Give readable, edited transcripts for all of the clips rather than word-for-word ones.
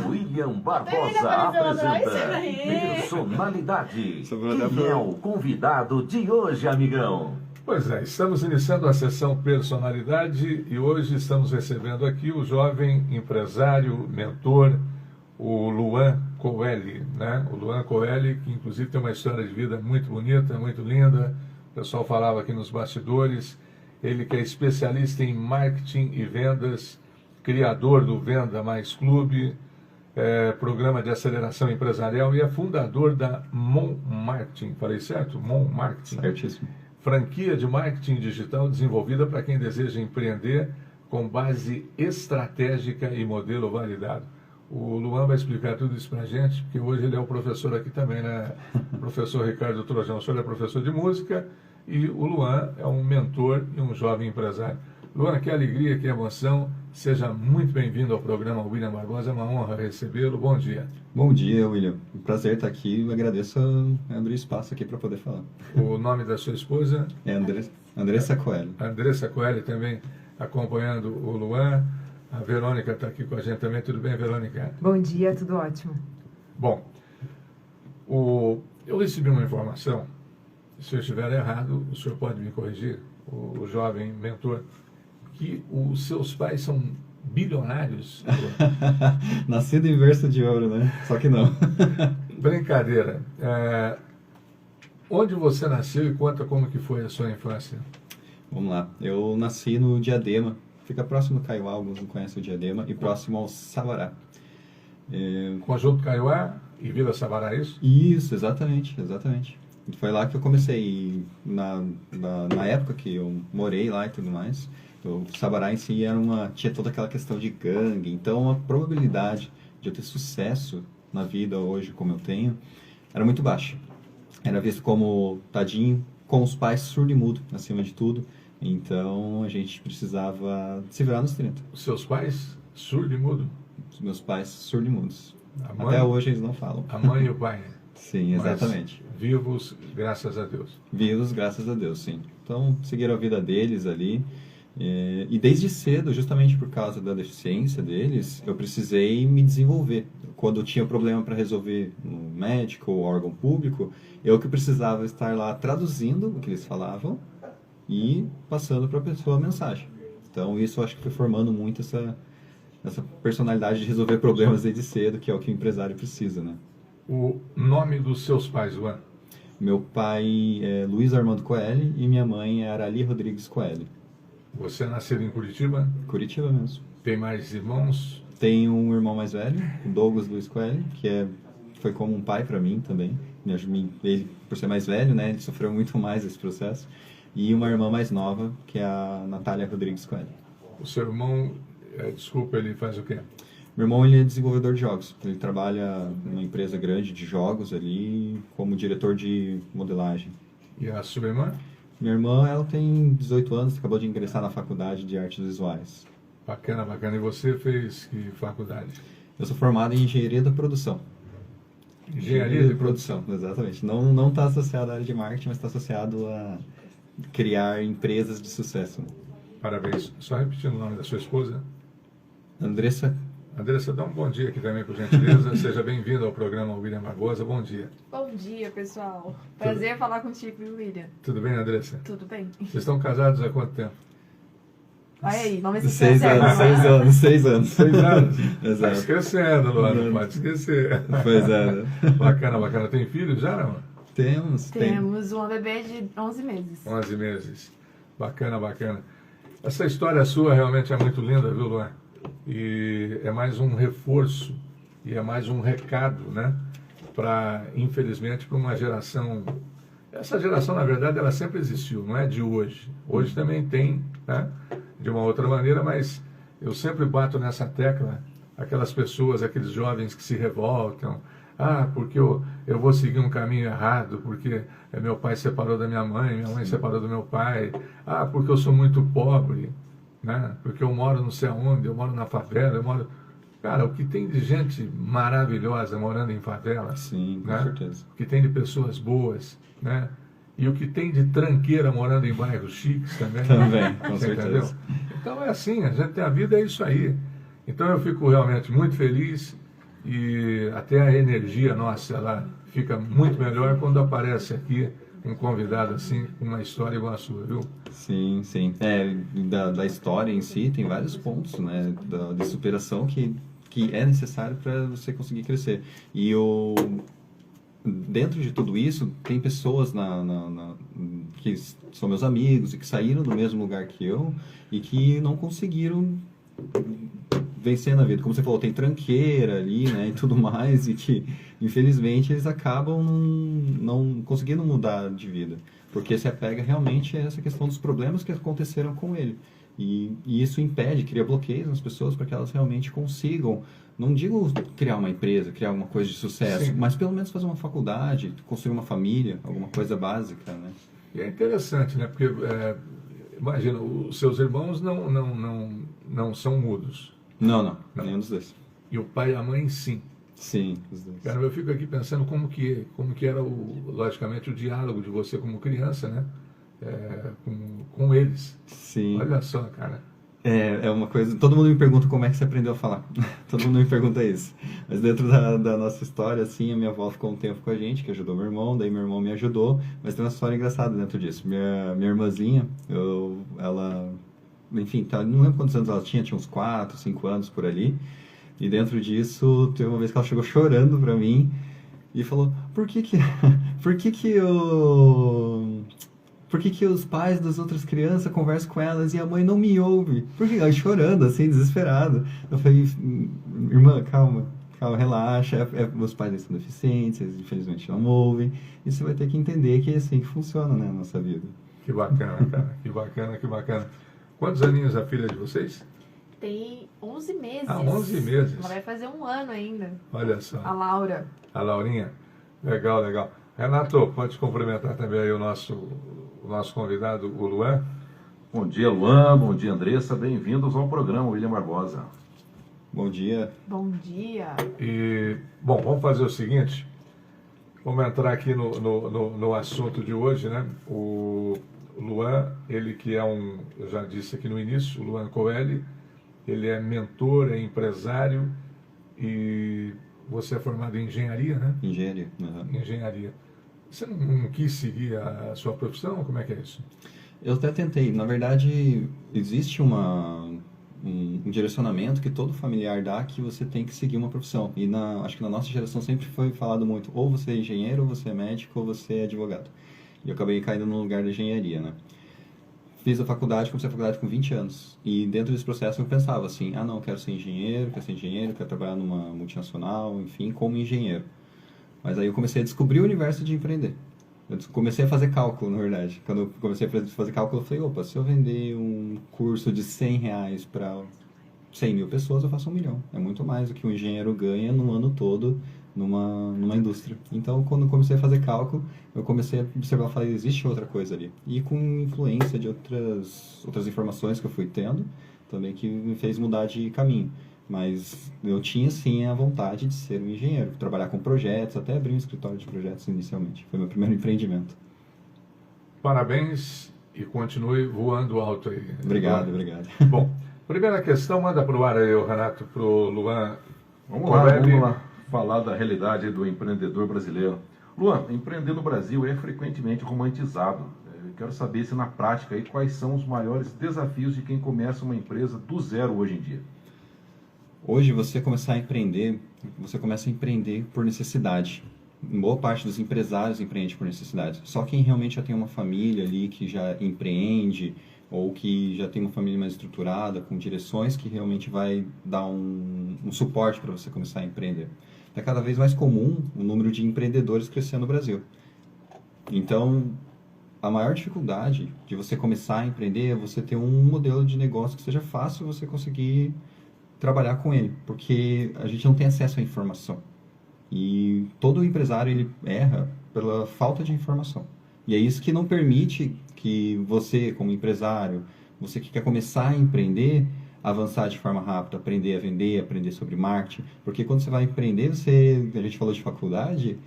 O William Barbosa apresenta Personalidade. Quem é o convidado de hoje, amigão? Pois é, estamos iniciando a sessão Personalidade e hoje estamos recebendo aqui o jovem empresário, mentor, o Luan Coeli, né? O Luan Coeli, que inclusive tem uma história de vida muito bonita, muito linda. O pessoal falava aqui nos bastidores. Ele que é especialista em marketing e vendas, criador do Venda Mais Clube, programa de aceleração empresarial e é fundador da Mon Marketing. Falei certo? Mon Marketing. Certíssimo. Franquia de marketing digital desenvolvida para quem deseja empreender com base estratégica e modelo validado. O Luan vai explicar tudo isso para a gente, porque hoje ele é o professor aqui também, né? O professor Ricardo Trojão. O senhor é professor de música e o Luan é um mentor e um jovem empresário. Luan, que alegria, que emoção. Seja muito bem-vindo ao programa William Barbosa. É uma honra recebê-lo. Bom dia. Bom dia, William. Um prazer estar aqui. Eu agradeço abrir espaço aqui para poder falar. O nome da sua esposa? É Andressa Coeli. Andressa Coeli também acompanhando o Luan. A Verônica está aqui com a gente também. Tudo bem, Verônica? Bom dia, tudo ótimo. Bom, eu recebi uma informação. Se eu estiver errado, o senhor pode me corrigir, o jovem mentor, que os seus pais são bilionários. Nascido em berço de ouro, né? Só que não. Brincadeira. Onde você nasceu e conta como que foi a sua infância? Vamos lá. Eu nasci no Diadema. Fica próximo do Caiuá, alguns não conhecem o Diadema, e próximo ao Sabará. Conjunto Caiuá e Vila Sabará, isso? Isso, exatamente, exatamente. Foi lá que eu comecei. E na época que eu morei lá e tudo mais, o Sabará em si tinha toda aquela questão de gangue. Então a probabilidade de eu ter sucesso na vida hoje, como eu tenho, era muito baixa. Era visto como tadinho, com os pais surdo e mudo, acima de tudo. Então a gente precisava se virar nos 30. Os seus pais, surdo e mudo? Os meus pais, surdo e mudos. Mãe, até hoje eles não falam. A mãe e o pai? Sim, exatamente. Mas vivos, graças a Deus. Vivos, graças a Deus, sim. Então, seguiram a vida deles ali. E desde cedo, justamente por causa da deficiência deles, eu precisei me desenvolver. Quando eu tinha problema para resolver no médico ou órgão público, eu que precisava estar lá traduzindo o que eles falavam e passando para a pessoa a mensagem. Então, isso eu acho que foi formando muito essa personalidade de resolver problemas desde cedo, que é o que o empresário precisa, né? O nome dos seus pais, Luan? Meu pai é Luiz Armando Coeli e minha mãe é Arali Rodrigues Coeli. Você nasceu em Curitiba? Curitiba mesmo. Tem mais irmãos? Tenho um irmão mais velho, o Douglas Luiz Coeli, que foi como um pai para mim também. Ele, por ser mais velho, né, ele sofreu muito mais esse processo. E uma irmã mais nova, que é a Natália Rodrigues Coeli. O seu irmão, desculpa, ele faz o quê? Meu irmão, ele é desenvolvedor de jogos. Ele trabalha numa empresa grande de jogos ali, como diretor de modelagem. E a sua irmã? Minha irmã, ela tem 18 anos, acabou de ingressar na faculdade de artes visuais. Bacana, bacana. E você fez que faculdade? Eu sou formado em engenharia da produção. Engenharia de produção. Exatamente. Não está associado à área de marketing, mas está associado a criar empresas de sucesso. Parabéns. Só repetindo o nome da sua esposa. Andressa, dá um bom dia aqui também, por gentileza. Seja bem-vindo ao programa William Barbosa. Bom dia. Bom dia, pessoal. Prazer falar contigo, William. Tudo bem, Andressa? Tudo bem. Vocês estão casados há quanto tempo? Olha aí, vamos ver se 6 anos, 6 anos, 6 anos. 6 anos? Exato. Tá esquecendo, Luan, não pode esquecer. Pois é, né? Bacana, bacana. Tem filhos já, não? Temos uma bebê de 11 meses. 11 meses. Bacana, bacana. Essa história sua realmente é muito linda, viu, Luan? E é mais um reforço e é mais um recado, né? Infelizmente, para uma geração... Essa geração, na verdade, ela sempre existiu, não é de hoje. Hoje também tem, né? De uma outra maneira, mas eu sempre bato nessa tecla, aquelas pessoas, aqueles jovens que se revoltam. Porque eu vou seguir um caminho errado, porque meu pai separou da minha mãe separou do meu pai. Porque eu sou muito pobre, né? Porque eu moro não sei aonde, eu moro na favela, eu moro... Cara, o que tem de gente maravilhosa morando em favela, Sim, com né? certeza. O que tem de pessoas boas, né? e o que tem de tranqueira morando em bairros chiques também. Também, com Você certeza. entendeu? Então é assim, a vida é isso aí. Então eu fico realmente muito feliz e até a energia nossa, ela fica muito melhor quando aparece aqui um convidado assim, com uma história igual a sua, viu? Sim, sim. Da história em si, tem vários pontos, né, de superação que é necessário para você conseguir crescer. E dentro de tudo isso, tem pessoas que são meus amigos e que saíram do mesmo lugar que eu e que não conseguiram vencer na vida. Como você falou, tem tranqueira ali, né, e tudo mais, e que, infelizmente, eles acabam não conseguindo mudar de vida. Porque se apega realmente a essa questão dos problemas que aconteceram com ele. E isso impede, cria bloqueios nas pessoas para que elas realmente consigam, não digo criar uma empresa, criar alguma coisa de sucesso, Sim. mas pelo menos fazer uma faculdade, construir uma família, alguma coisa básica, né? E é interessante, né? Porque, imagina, os seus irmãos não são mudos. Não, nenhum dos dois. E o pai e a mãe, sim. Sim, os dois. Cara, eu fico aqui pensando como que era, logicamente, o diálogo de você como criança, né? Com eles. Sim. Olha só, cara. É uma coisa... Todo mundo me pergunta como é que você aprendeu a falar. Todo mundo me pergunta isso. Mas dentro da nossa história, assim, a minha avó ficou um tempo com a gente, que ajudou meu irmão, daí meu irmão me ajudou. Mas tem uma história engraçada dentro disso. Minha irmãzinha, ela... Enfim, não lembro quantos anos ela tinha uns 4, 5 anos por ali. E dentro disso, teve uma vez que ela chegou chorando pra mim e falou: por que os pais das outras crianças conversam com elas e a mãe não me ouve? Por que? Ela chorando, assim, desesperada. Eu falei: irmã, calma, relaxa. Meus pais eles são deficientes, eles infelizmente não ouvem. E você vai ter que entender que é assim que funciona, né, a nossa vida. Que bacana, cara. Que bacana. Quantos aninhos a filha de vocês? Tem 11 meses. 11 meses. Ela vai fazer um ano ainda. Olha só. A Laura. A Laurinha? Legal. Renato, pode cumprimentar também aí o nosso convidado, o Luan. Bom dia, Luan. Bom dia, Andressa. Bem-vindos ao programa William Barbosa. Bom dia. Bom dia. E, bom, vamos fazer o seguinte. Vamos entrar aqui no assunto de hoje, né? O Luan, ele que eu já disse aqui no início, o Luan Coeli, ele é mentor, é empresário e você é formado em engenharia, né? Engenharia. Uhum. Engenharia. Você não quis seguir a sua profissão? Como é que é isso? Eu até tentei. Na verdade, existe um direcionamento que todo familiar dá que você tem que seguir uma profissão. E acho que na nossa geração sempre foi falado muito, ou você é engenheiro, ou você é médico, ou você é advogado. E eu acabei caindo no lugar da engenharia, né? Fiz a faculdade, comecei a faculdade com 20 anos. E dentro desse processo eu pensava assim, não, quero ser engenheiro, quero trabalhar numa multinacional, enfim, como engenheiro. Mas aí eu comecei a descobrir o universo de empreender. Eu comecei a fazer cálculo, na verdade. Quando eu comecei a fazer cálculo, eu falei, opa, se eu vender um curso de R$100 para 100 mil pessoas, eu faço 1 milhão. É muito mais do que um engenheiro ganha no ano todo numa indústria. Então, quando eu comecei a fazer cálculo, eu comecei a observar, falei, existe outra coisa ali. E com influência de outras informações que eu fui tendo, também que me fez mudar de caminho. Mas eu tinha, sim, a vontade de ser um engenheiro, trabalhar com projetos, até abrir um escritório de projetos inicialmente. Foi meu primeiro empreendimento. Parabéns e continue voando alto aí. Obrigado. Bom, primeira questão, manda para o ar aí, Renato, para o Luan. Vamos lá falar da realidade do empreendedor brasileiro. Luan, empreender no Brasil é frequentemente romantizado. Eu quero saber se na prática aí, quais são os maiores desafios de quem começa uma empresa do zero hoje em dia. Hoje, você começa a empreender por necessidade. Boa parte dos empresários empreende por necessidade. Só quem realmente já tem uma família ali que já empreende ou que já tem uma família mais estruturada, com direções, que realmente vai dar um suporte para você começar a empreender. É cada vez mais comum o número de empreendedores crescer no Brasil. Então, a maior dificuldade de você começar a empreender é você ter um modelo de negócio que seja fácil você conseguir trabalhar com ele, porque a gente não tem acesso à informação. E todo empresário ele erra pela falta de informação. E é isso que não permite que você, como empresário, você que quer começar a empreender, avançar de forma rápida, aprender a vender, aprender sobre marketing. Porque quando você vai empreender, a gente falou de faculdade,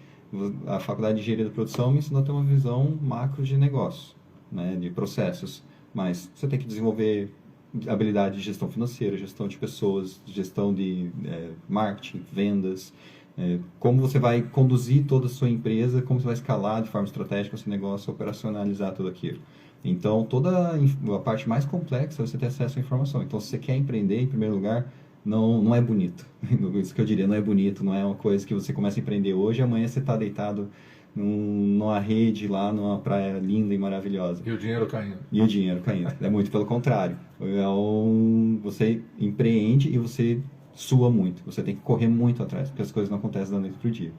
A faculdade de engenharia da produção me ensinou a ter uma visão macro de negócio, né, de processos. Mas você tem que desenvolver habilidade de gestão financeira, gestão de pessoas, gestão de marketing, vendas, como você vai conduzir toda a sua empresa, como você vai escalar de forma estratégica o seu negócio, operacionalizar tudo aquilo. Então, toda a parte mais complexa é você ter acesso à informação. Então, se você quer empreender, em primeiro lugar, não é bonito. Isso que eu diria, não é bonito, não é uma coisa que você começa a empreender hoje e amanhã você está deitado numa rede lá, numa praia linda e maravilhosa. E o dinheiro caindo. E o dinheiro caindo. É muito pelo contrário. Você empreende e você sua muito. Você tem que correr muito atrás, porque as coisas não acontecem da noite para o dia.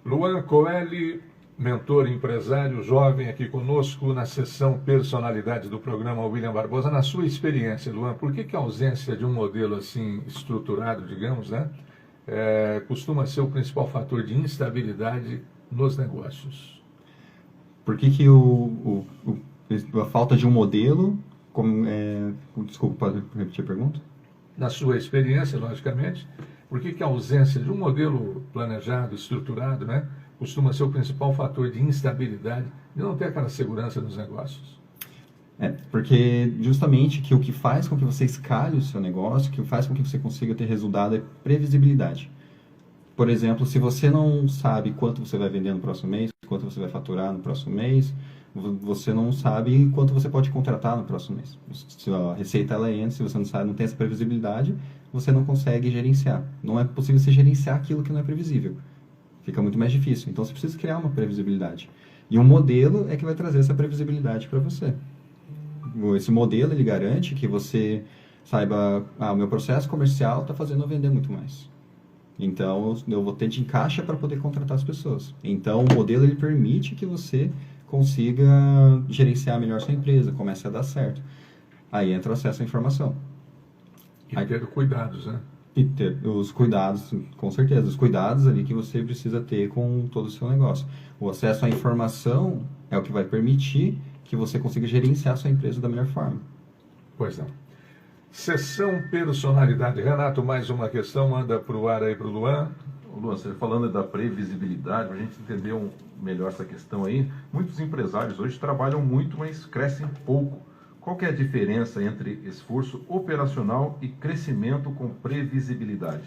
Luan Coeli, mentor e empresário jovem aqui conosco na sessão Personalidade do programa William Barbosa. Na sua experiência, Luan, por que a ausência de um modelo assim estruturado, digamos, né, costuma ser o principal fator de instabilidade nos negócios? Por que a falta de um modelo... Desculpa, pode repetir a pergunta? Na sua experiência, logicamente, por que a ausência de um modelo planejado, estruturado, né, costuma ser o principal fator de instabilidade e não ter aquela segurança nos negócios? Porque justamente o que faz com que você escale o seu negócio, o que faz com que você consiga ter resultado é previsibilidade. Por exemplo, se você não sabe quanto você vai vender no próximo mês, quanto você vai faturar no próximo mês, você não sabe quanto você pode contratar no próximo mês. Se a receita ela entra, se você não sabe, não tem essa previsibilidade, você não consegue gerenciar. Não é possível você gerenciar aquilo que não é previsível. Fica muito mais difícil. Então você precisa criar uma previsibilidade. E um modelo é que vai trazer essa previsibilidade para você. Esse modelo ele garante que você saiba, o meu processo comercial está fazendo eu vender muito mais. Então eu vou ter de encaixe para poder contratar as pessoas. Então o modelo ele permite que você consiga gerenciar melhor sua empresa, comece a dar certo. Aí entra o acesso à informação. E ter cuidados, né? E ter os cuidados, com certeza, os cuidados ali que você precisa ter com todo o seu negócio. O acesso à informação é o que vai permitir que você consiga gerenciar a sua empresa da melhor forma. Pois não. Sessão Personalidade. Renato, mais uma questão, manda para o ar aí para o Luan. Luan, você falando da previsibilidade, para a gente entender melhor essa questão aí, muitos empresários hoje trabalham muito, mas crescem pouco. Qual que é a diferença entre esforço operacional e crescimento com previsibilidade?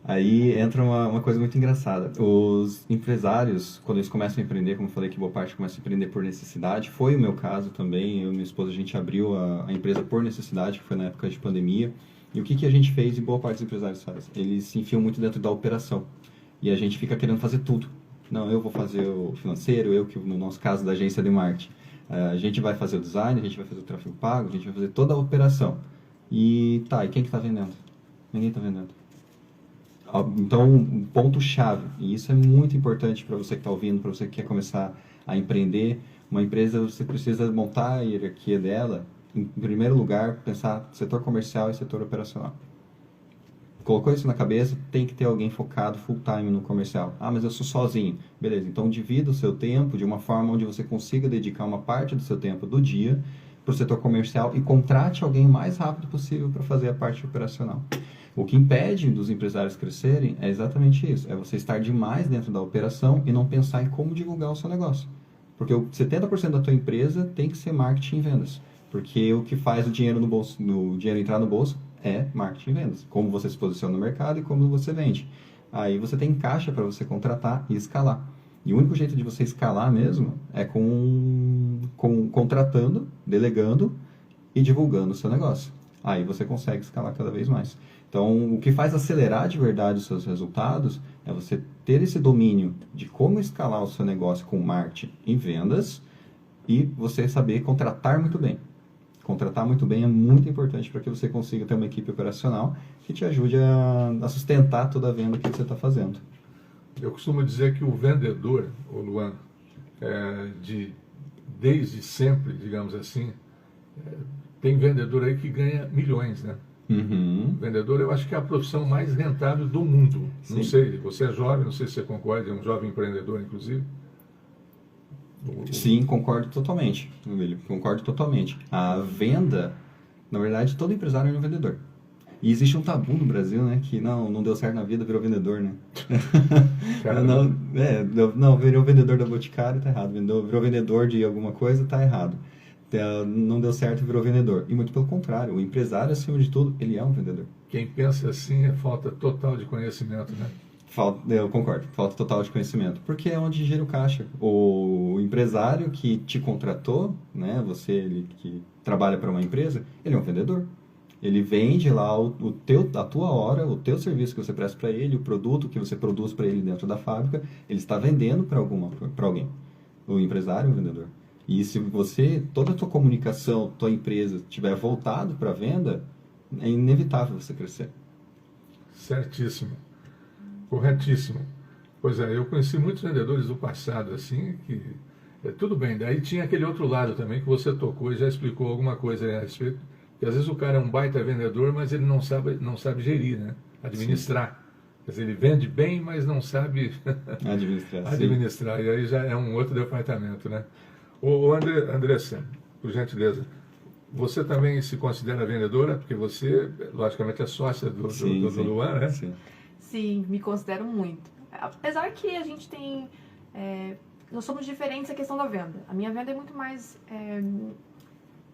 Aí entra uma coisa muito engraçada. Os empresários, quando eles começam a empreender, como eu falei que boa parte começa a empreender por necessidade, foi o meu caso também. Eu e minha esposa, a gente abriu a empresa por necessidade, que foi na época de pandemia. E o que a gente fez e boa parte dos empresários faz? Eles se enfiam muito dentro da operação. E a gente fica querendo fazer tudo. Não, eu vou fazer o financeiro, no nosso caso da agência de marketing. A gente vai fazer o design, a gente vai fazer o tráfego pago, a gente vai fazer toda a operação. E quem que está vendendo? Ninguém está vendendo. Então, um ponto-chave, e isso é muito importante para você que está ouvindo, para você que quer começar a empreender. Uma empresa, você precisa montar a hierarquia dela. Em primeiro lugar, pensar setor comercial e setor operacional. Colocou isso na cabeça, tem que ter alguém focado full time no comercial. Mas eu sou sozinho. Beleza, então divida o seu tempo de uma forma onde você consiga dedicar uma parte do seu tempo do dia para o setor comercial e contrate alguém o mais rápido possível para fazer a parte operacional. O que impede dos empresários crescerem é exatamente isso. É você estar demais dentro da operação e não pensar em como divulgar o seu negócio. Porque 70% da tua empresa tem que ser marketing e vendas. Porque o que faz o dinheiro no bolso, o dinheiro entrar no bolso é marketing e vendas. Como você se posiciona no mercado e como você vende. Aí você tem caixa para você contratar e escalar. E o único jeito de você escalar mesmo é com contratando, delegando e divulgando o seu negócio. Aí você consegue escalar cada vez mais. Então, o que faz acelerar de verdade os seus resultados é você ter esse domínio de como escalar o seu negócio com marketing e vendas e você saber contratar muito bem. Contratar muito bem é muito importante para que você consiga ter uma equipe operacional que te ajude a sustentar toda a venda que você está fazendo. Eu costumo dizer que o vendedor, o Luan, desde sempre, digamos assim, tem vendedor aí que ganha milhões, né? Uhum. Vendedor, eu acho que é a profissão mais rentável do mundo. Sim. Não sei, você é jovem, não sei se você concorda, é um jovem empreendedor, inclusive. Sim, concordo totalmente, William, concordo totalmente. A venda, na verdade, todo empresário é um vendedor. E existe um tabu no Brasil, né? Que não deu certo na vida, virou vendedor, né? Cara, Virou vendedor da Boticário, tá errado. Virou vendedor de alguma coisa, tá errado. Não deu certo, virou vendedor. E muito pelo contrário, o empresário, acima de tudo, ele é um vendedor. quem pensa assim é falta total de conhecimento, né? Eu concordo, falta total de conhecimento. Porque é onde gira o caixa. O empresário que te contratou, né? Você ele, que trabalha para uma empresa, ele é um vendedor. Ele vende lá a tua hora, o teu serviço que você presta para ele, o produto que você produz para ele dentro da fábrica, ele está vendendo para alguém. O empresário é um vendedor. E se toda a tua comunicação, tua empresa estiver voltado para a venda, é inevitável você crescer. Certíssimo. Corretíssimo. Pois é, eu conheci muitos vendedores do passado, assim, que... tudo bem, daí tinha aquele outro lado também que você tocou e já explicou alguma coisa a respeito. Que às vezes o cara é um baita vendedor, mas ele não sabe gerir, né? Administrar. Sim. Quer dizer, ele vende bem, mas não sabe administrar. E aí já é um outro departamento, né? Andressa, por gentileza, você também se considera vendedora? Porque você, logicamente, é sócia do Luan, né? Sim, me considero muito. Apesar que a gente tem... nós somos diferentes na questão da venda. A minha venda é muito mais...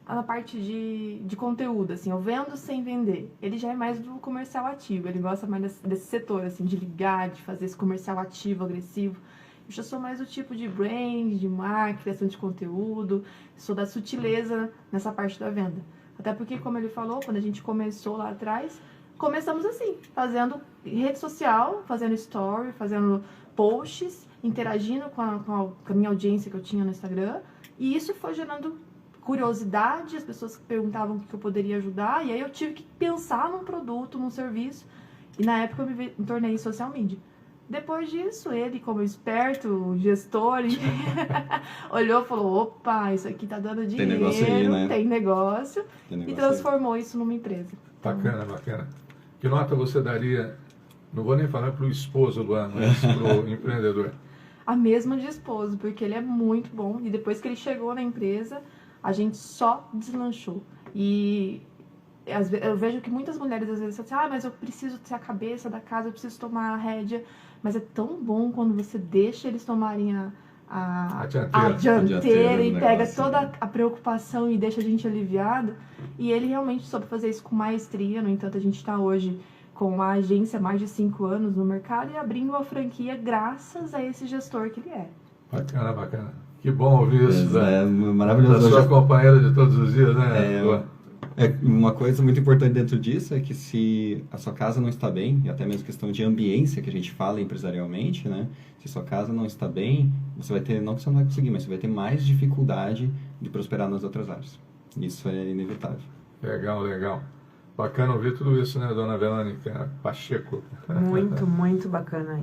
na parte de conteúdo, assim, eu vendo sem vender. Ele já é mais do comercial ativo, ele gosta mais desse setor, assim, de ligar, de fazer esse comercial ativo, agressivo. Eu já sou mais do tipo de brand, de marketing, criação de conteúdo, sou da sutileza nessa parte da venda. Até porque, como ele falou, quando a gente começou lá atrás, começamos assim, fazendo rede social, fazendo story, fazendo posts, interagindo com a minha audiência que eu tinha no Instagram, e isso foi gerando curiosidade, as pessoas perguntavam o que eu poderia ajudar, e aí eu tive que pensar num produto, num serviço, e na época eu me tornei social media. Depois disso, ele, como esperto, gestor, olhou e falou, opa, isso aqui tá dando dinheiro, tem negócio aí, né? Tem negócio, e transformou isso numa empresa. Bacana, bacana. Que nota você daria, não vou nem falar pro esposo, Luan, mas pro empreendedor? A mesma de esposo, porque ele é muito bom, e depois que ele chegou na empresa, a gente só deslanchou. E eu vejo que muitas mulheres às vezes falam assim, mas eu preciso ser a cabeça da casa, eu preciso tomar a rédea. Mas é tão bom quando você deixa eles tomarem a dianteira e pega toda a preocupação e deixa a gente aliviado. E ele realmente soube fazer isso com maestria. No entanto, a gente está hoje com a agência há mais de 5 anos no mercado e abrindo uma franquia graças a esse gestor que ele é. Bacana, bacana. Que bom ouvir isso maravilhoso. Da sua companheira de todos os dias, né? Uma coisa muito importante dentro disso é que se a sua casa não está bem, e até mesmo questão de ambiência que a gente fala empresarialmente, né? Se sua casa não está bem, você vai ter, não que você não vai conseguir, mas você vai ter mais dificuldade de prosperar nas outras áreas. Isso é inevitável. Legal, legal. Bacana ouvir tudo isso, né, dona Verônica Pacheco? Muito, muito bacana.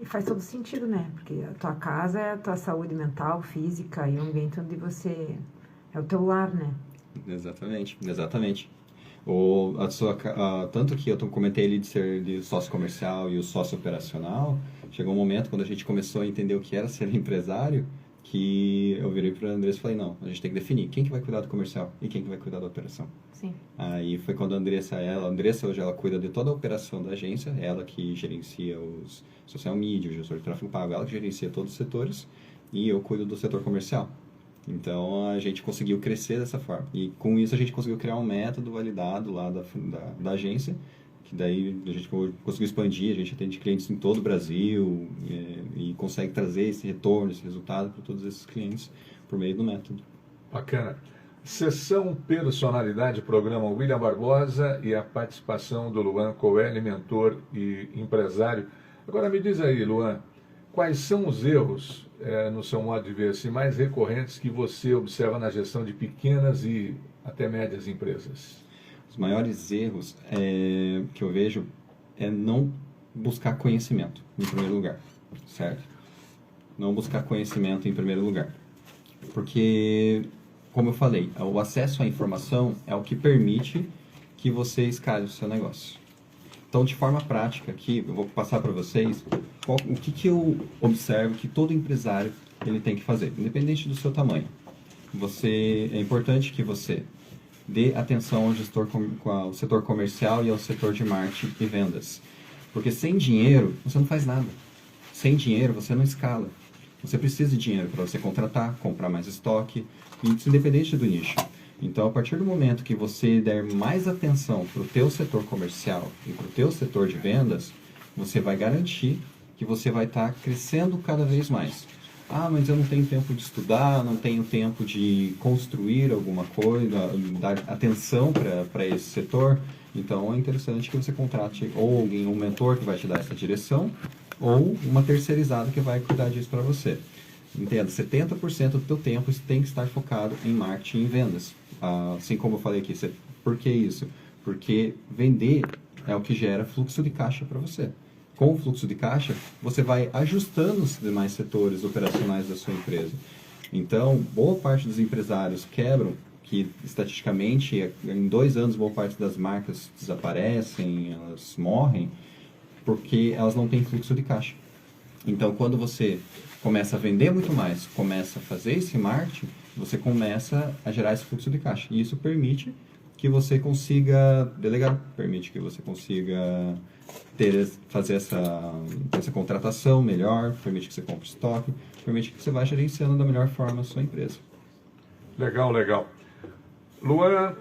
E faz todo sentido, né? Porque a tua casa é a tua saúde mental, física e o ambiente onde você... é o teu lar, né? Exatamente. Tanto que eu comentei ali de ser de sócio comercial e o sócio operacional, chegou um momento quando a gente começou a entender o que era ser empresário, que eu virei para a Andressa e falei, não, a gente tem que definir quem que vai cuidar do comercial e quem que vai cuidar da operação. Sim. Aí foi quando a Andressa hoje ela cuida de toda a operação da agência, ela que gerencia os social media, o gestor de tráfego pago, ela que gerencia todos os setores e eu cuido do setor comercial. Então, a gente conseguiu crescer dessa forma. E com isso, a gente conseguiu criar um método validado lá da agência, que daí a gente conseguiu expandir, a gente atende clientes em todo o Brasil e consegue trazer esse retorno, esse resultado para todos esses clientes por meio do método. Bacana. Sessão Personalidade, programa William Barbosa e a participação do Luan Coelho, mentor e empresário. Agora me diz aí, Luan, quais são os erros, no seu modo de ver, assim, mais recorrentes que você observa na gestão de pequenas e até médias empresas? Os maiores erros que eu vejo é não buscar conhecimento, em primeiro lugar, certo? Não buscar conhecimento em primeiro lugar. Porque, como eu falei, o acesso à informação é o que permite que você escale o seu negócio. Então, de forma prática aqui, eu vou passar para vocês o que eu observo que todo empresário ele tem que fazer, independente do seu tamanho. É importante que você dê atenção ao setor comercial e ao setor de marketing e vendas. Porque sem dinheiro, você não faz nada. Sem dinheiro, você não escala. Você precisa de dinheiro para você contratar, comprar mais estoque, isso independente do nicho. Então, a partir do momento que você der mais atenção para o teu setor comercial e para o teu setor de vendas, você vai garantir que você vai estar crescendo cada vez mais. Ah, mas eu não tenho tempo de estudar, não tenho tempo de construir alguma coisa, dar atenção para esse setor. Então, é interessante que você contrate ou alguém, um mentor que vai te dar essa direção, ou uma terceirizada que vai cuidar disso para você. Entenda, 70% do teu tempo tem que estar focado em marketing e vendas. Assim como eu falei aqui, por que isso? Porque vender é o que gera fluxo de caixa para você. Com o fluxo de caixa, você vai ajustando os demais setores operacionais da sua empresa. Então, boa parte dos empresários quebram, que estatisticamente, em 2 anos, boa parte das marcas desaparecem, elas morrem, porque elas não têm fluxo de caixa. Então, quando você começa a vender muito mais, começa a fazer esse marketing, você começa a gerar esse fluxo de caixa. E isso permite que você consiga delegar, permite que você consiga fazer essa contratação melhor, permite que você compre estoque, permite que você vá gerenciando da melhor forma a sua empresa. Legal, legal. Luan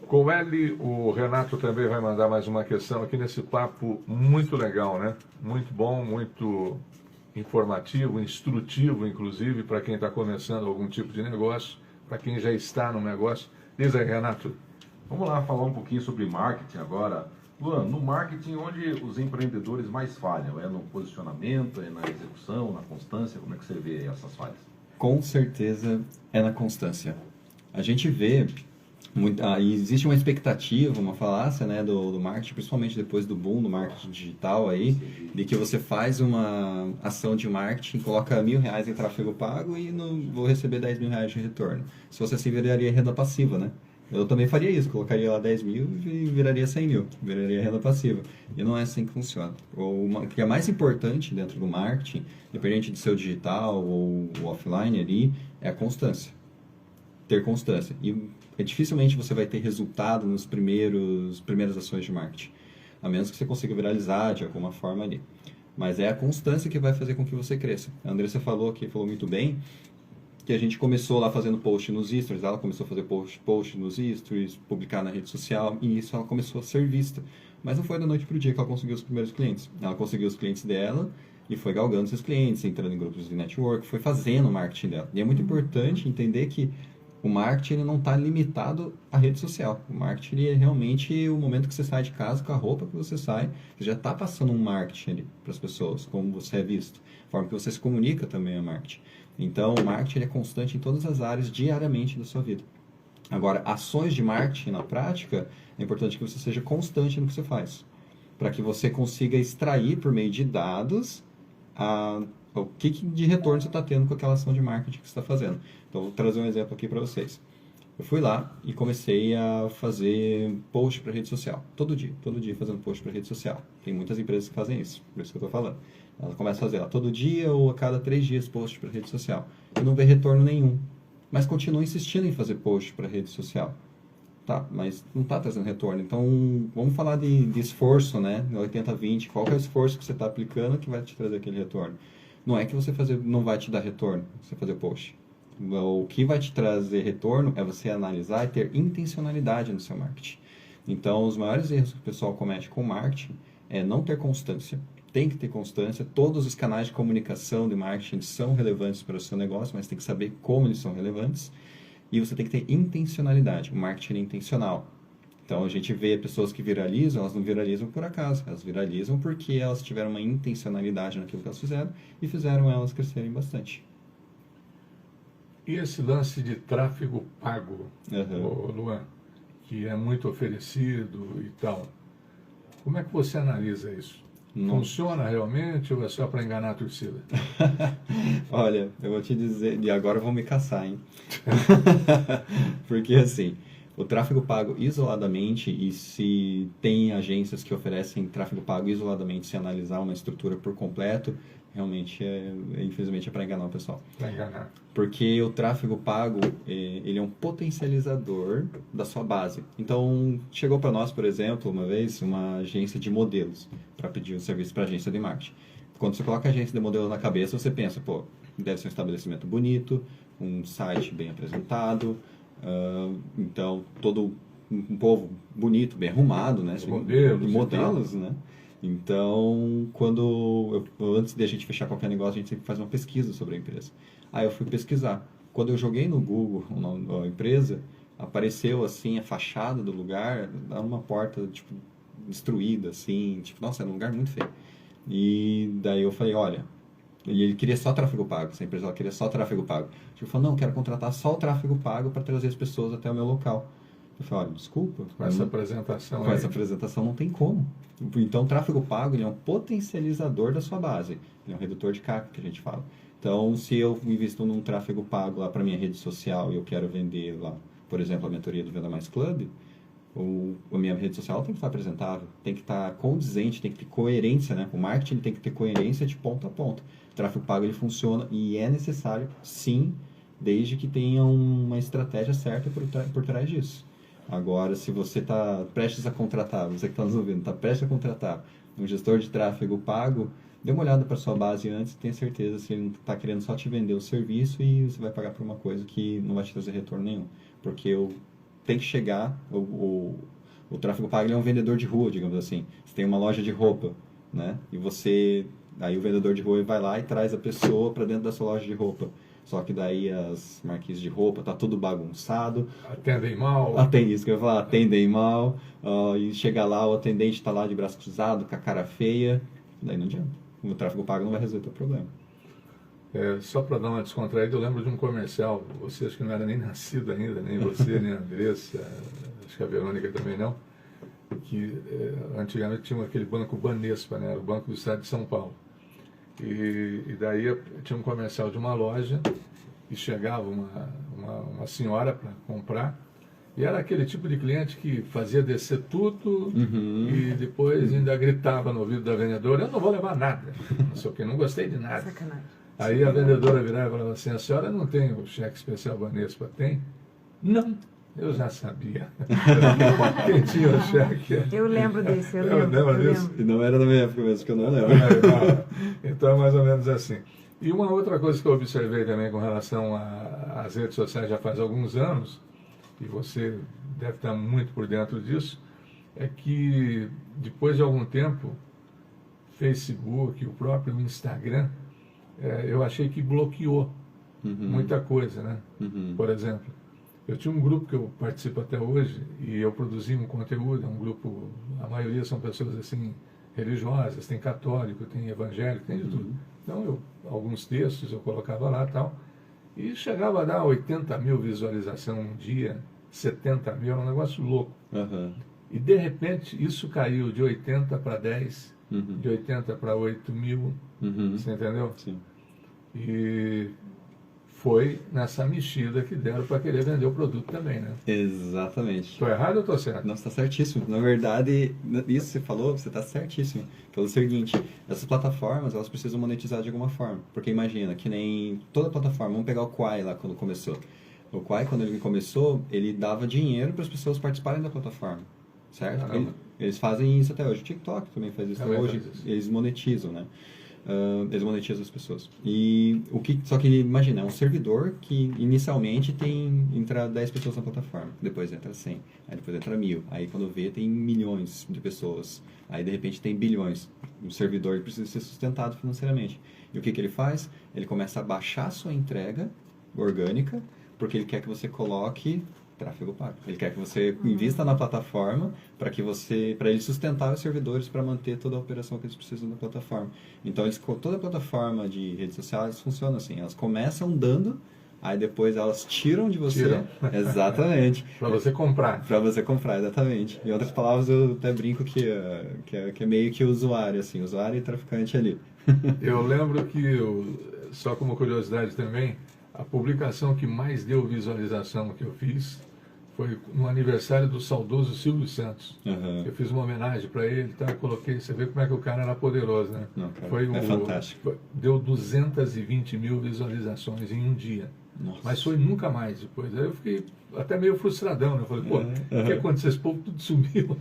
Coeli, o Renato também vai mandar mais uma questão aqui nesse papo muito legal, né? Muito bom, muito informativo, instrutivo, inclusive, para quem está começando algum tipo de negócio, para quem já está no negócio. Diz aí, Renato. Vamos lá falar um pouquinho sobre marketing agora. Luan, no marketing, onde os empreendedores mais falham? É no posicionamento, é na execução, na constância? Como é que você vê essas falhas? Com certeza é na constância. A gente vê, existe uma expectativa, uma falácia, né, do marketing, principalmente depois do boom do marketing digital aí, de que você faz uma ação de marketing, coloca R$1.000 em tráfego pago e não vou receber R$10.000 de retorno. Se fosse assim, viraria renda passiva, né? Eu também faria isso, colocaria lá 10 mil e viraria 100 mil, viraria renda passiva. E não é assim que funciona. O que é mais importante dentro do marketing, independente de ser digital ou offline ali, é a constância. Ter constância. E dificilmente você vai ter resultado nos primeiras ações de marketing, a menos que você consiga viralizar de alguma forma ali. Mas é a constância que vai fazer com que você cresça. A Andressa falou muito bem, que a gente começou lá fazendo post nos stories, ela começou a fazer post nos stories, publicar na rede social, e isso ela começou a ser vista. Mas não foi da noite para o dia que ela conseguiu os primeiros clientes. Ela conseguiu os clientes dela e foi galgando esses clientes, entrando em grupos de network, foi fazendo o marketing dela. E é muito importante entender que o marketing ele não está limitado à rede social. O marketing ele é realmente o momento que você sai de casa, com a roupa que você sai, você já está passando um marketing ali para as pessoas, como você é visto. A forma que você se comunica também é marketing. Então, o marketing ele é constante em todas as áreas, diariamente da sua vida. Agora, ações de marketing na prática, é importante que você seja constante no que você faz, para que você consiga extrair por meio de dados o que de retorno você está tendo com aquela ação de marketing que você está fazendo. Então, vou trazer um exemplo aqui para vocês. Eu fui lá e comecei a fazer post para rede social. Todo dia fazendo post para rede social. Tem muitas empresas que fazem isso, por isso que eu estou falando. Ela começa a fazer lá todo dia ou a cada 3 dias post para rede social. E não vê retorno nenhum. Mas continua insistindo em fazer post para rede social. Tá, mas não está trazendo retorno. Então, vamos falar de esforço, né? 80-20. Qual que é o esforço que você está aplicando que vai te trazer aquele retorno? Não é que você não vai te dar retorno, você fazer post. O que vai te trazer retorno é você analisar e ter intencionalidade no seu marketing. Então, os maiores erros que o pessoal comete com o marketing é não ter constância. Tem que ter constância. Todos os canais de comunicação de marketing são relevantes para o seu negócio, mas tem que saber como eles são relevantes. E você tem que ter intencionalidade. O marketing é intencional. Então, a gente vê pessoas que viralizam, elas não viralizam por acaso. Elas viralizam porque elas tiveram uma intencionalidade naquilo que elas fizeram e fizeram elas crescerem bastante. E esse lance de tráfego pago, Luan, que é muito oferecido e tal, como é que você analisa isso? Não. Funciona realmente ou é só para enganar a torcida? Olha, eu vou te dizer, e agora vão me caçar, hein? Porque assim, o tráfego pago isoladamente, e se tem agências que oferecem tráfego pago isoladamente, se analisar uma estrutura por completo, Realmente, infelizmente, é para enganar o pessoal. Para enganar. Porque o tráfego pago, ele é um potencializador da sua base. Então, chegou para nós, por exemplo, uma vez, uma agência de modelos para pedir um serviço para agência de marketing. Quando você coloca a agência de modelo na cabeça, você pensa, pô, deve ser um estabelecimento bonito, um site bem apresentado, então, todo um povo bonito, bem arrumado, né? Modelos, né? Então, antes de a gente fechar qualquer negócio, a gente sempre faz uma pesquisa sobre a empresa. Aí eu fui pesquisar. Quando eu joguei no Google a empresa, apareceu assim a fachada do lugar, uma porta tipo destruída, assim, tipo, nossa, era um lugar muito feio. E daí eu falei, olha, e ele queria só tráfego pago, essa empresa ela queria só tráfego pago. Ele falou, não, quero contratar só o tráfego pago para trazer as pessoas até o meu local. Eu falei, olha, desculpa. Com essa apresentação Com essa apresentação não tem como. Então, o tráfego pago ele é um potencializador da sua base. Ele é um redutor de CAC, que a gente fala. Então, se eu invisto num tráfego pago lá para minha rede social e eu quero vender lá, por exemplo, a mentoria do Venda Mais Club, a minha rede social tem que estar apresentável, tem que estar condizente, tem que ter coerência, né? O marketing tem que ter coerência de ponta a ponta. O tráfego pago ele funciona e é necessário, sim, desde que tenha uma estratégia certa por trás disso. Agora, se você está prestes a contratar, você que está nos ouvindo, está prestes a contratar um gestor de tráfego pago, dê uma olhada para sua base antes e tenha certeza se ele não está querendo só te vender o serviço e você vai pagar por uma coisa que não vai te trazer retorno nenhum. Porque tem que chegar, o tráfego pago ele é um vendedor de rua, digamos assim. Você tem uma loja de roupa, né? E aí o vendedor de rua vai lá e traz a pessoa para dentro da sua loja de roupa. Só que daí as marquises de roupa, tá tudo bagunçado. Atendem mal. Isso que eu ia falar, atendem mal. E chega lá, o atendente está lá de braço cruzado, com a cara feia. Daí não adianta. O tráfego pago não vai resolver o problema. Só para dar uma descontraída, eu lembro de um comercial. Você acho que não era nem nascido ainda, nem você, nem a Andressa, acho que a Verônica também não. Que antigamente tinha aquele banco Banespa, né? O Banco do Estado de São Paulo. E daí tinha um comercial de uma loja e chegava uma senhora para comprar e era aquele tipo de cliente que fazia descer tudo e depois ainda gritava no ouvido da vendedora, eu não vou levar nada, não sei o que, não gostei de nada. Sacanagem. Aí a vendedora virava e falava assim, a senhora não tem o cheque especial Banespa? Tem? Não. Eu já sabia. Quem tinha o cheque? Eu lembro desse, eu lembro disso. E não era na minha época mesmo, que eu não lembro. Então é mais ou menos assim. E uma outra coisa que eu observei também com relação às redes sociais já faz alguns anos, e você deve estar muito por dentro disso, é que depois de algum tempo, Facebook, o próprio Instagram, eu achei que bloqueou muita coisa, né? Por exemplo, eu tinha um grupo que eu participo até hoje e eu produzi um conteúdo, é um grupo, a maioria são pessoas assim religiosas, tem católico, tem evangélico, tem de tudo. Então, alguns textos eu colocava lá e tal, e chegava a dar 80 mil visualizações um dia, 70 mil, era um negócio louco. E de repente isso caiu de 80 para 10, de 80 para 8 mil, você entendeu? Sim. E foi nessa mexida que deram para querer vender o produto também, né? Exatamente. Estou errado ou estou certo? Não, você está certíssimo. Na verdade, isso que você falou, você está certíssimo. Pelo seguinte, essas plataformas, elas precisam monetizar de alguma forma. Porque imagina, que nem toda plataforma, vamos pegar o Quai lá quando começou. O Quai, quando ele começou, ele dava dinheiro para as pessoas participarem da plataforma, certo? Eles fazem isso até hoje. O TikTok também faz isso até hoje. Eles monetizam, né? Eles monetizam as pessoas. Só que imagina, é um servidor que inicialmente entra 10 pessoas na plataforma, depois entra 100, aí depois entra 1000, aí quando vê tem milhões de pessoas, aí de repente tem bilhões. O servidor precisa ser sustentado financeiramente. E o que ele faz? Ele começa a baixar a sua entrega orgânica, porque ele quer que você coloque tráfego pago. Ele quer que você invista na plataforma para ele sustentar os servidores para manter toda a operação que eles precisam da plataforma. Então, toda a plataforma de redes sociais funciona assim. Elas começam dando, aí depois elas tiram de você. Exatamente. Para você comprar. Para você comprar, exatamente. Em outras palavras, eu até brinco que é meio que o usuário, assim, usuário e traficante ali. Eu lembro que, só como curiosidade também, a publicação que mais deu visualização que eu fiz foi no aniversário do saudoso Silvio Santos. Aham. Eu fiz uma homenagem para ele, tá? Coloquei, você vê como é que o cara era poderoso, né? Não, cara, é fantástico. Deu 220 mil visualizações em um dia. Nossa. Mas foi nunca mais depois. Aí eu fiquei até meio frustradão, né? Eu falei, pô, o que aconteceu? Esse povo tudo sumiu.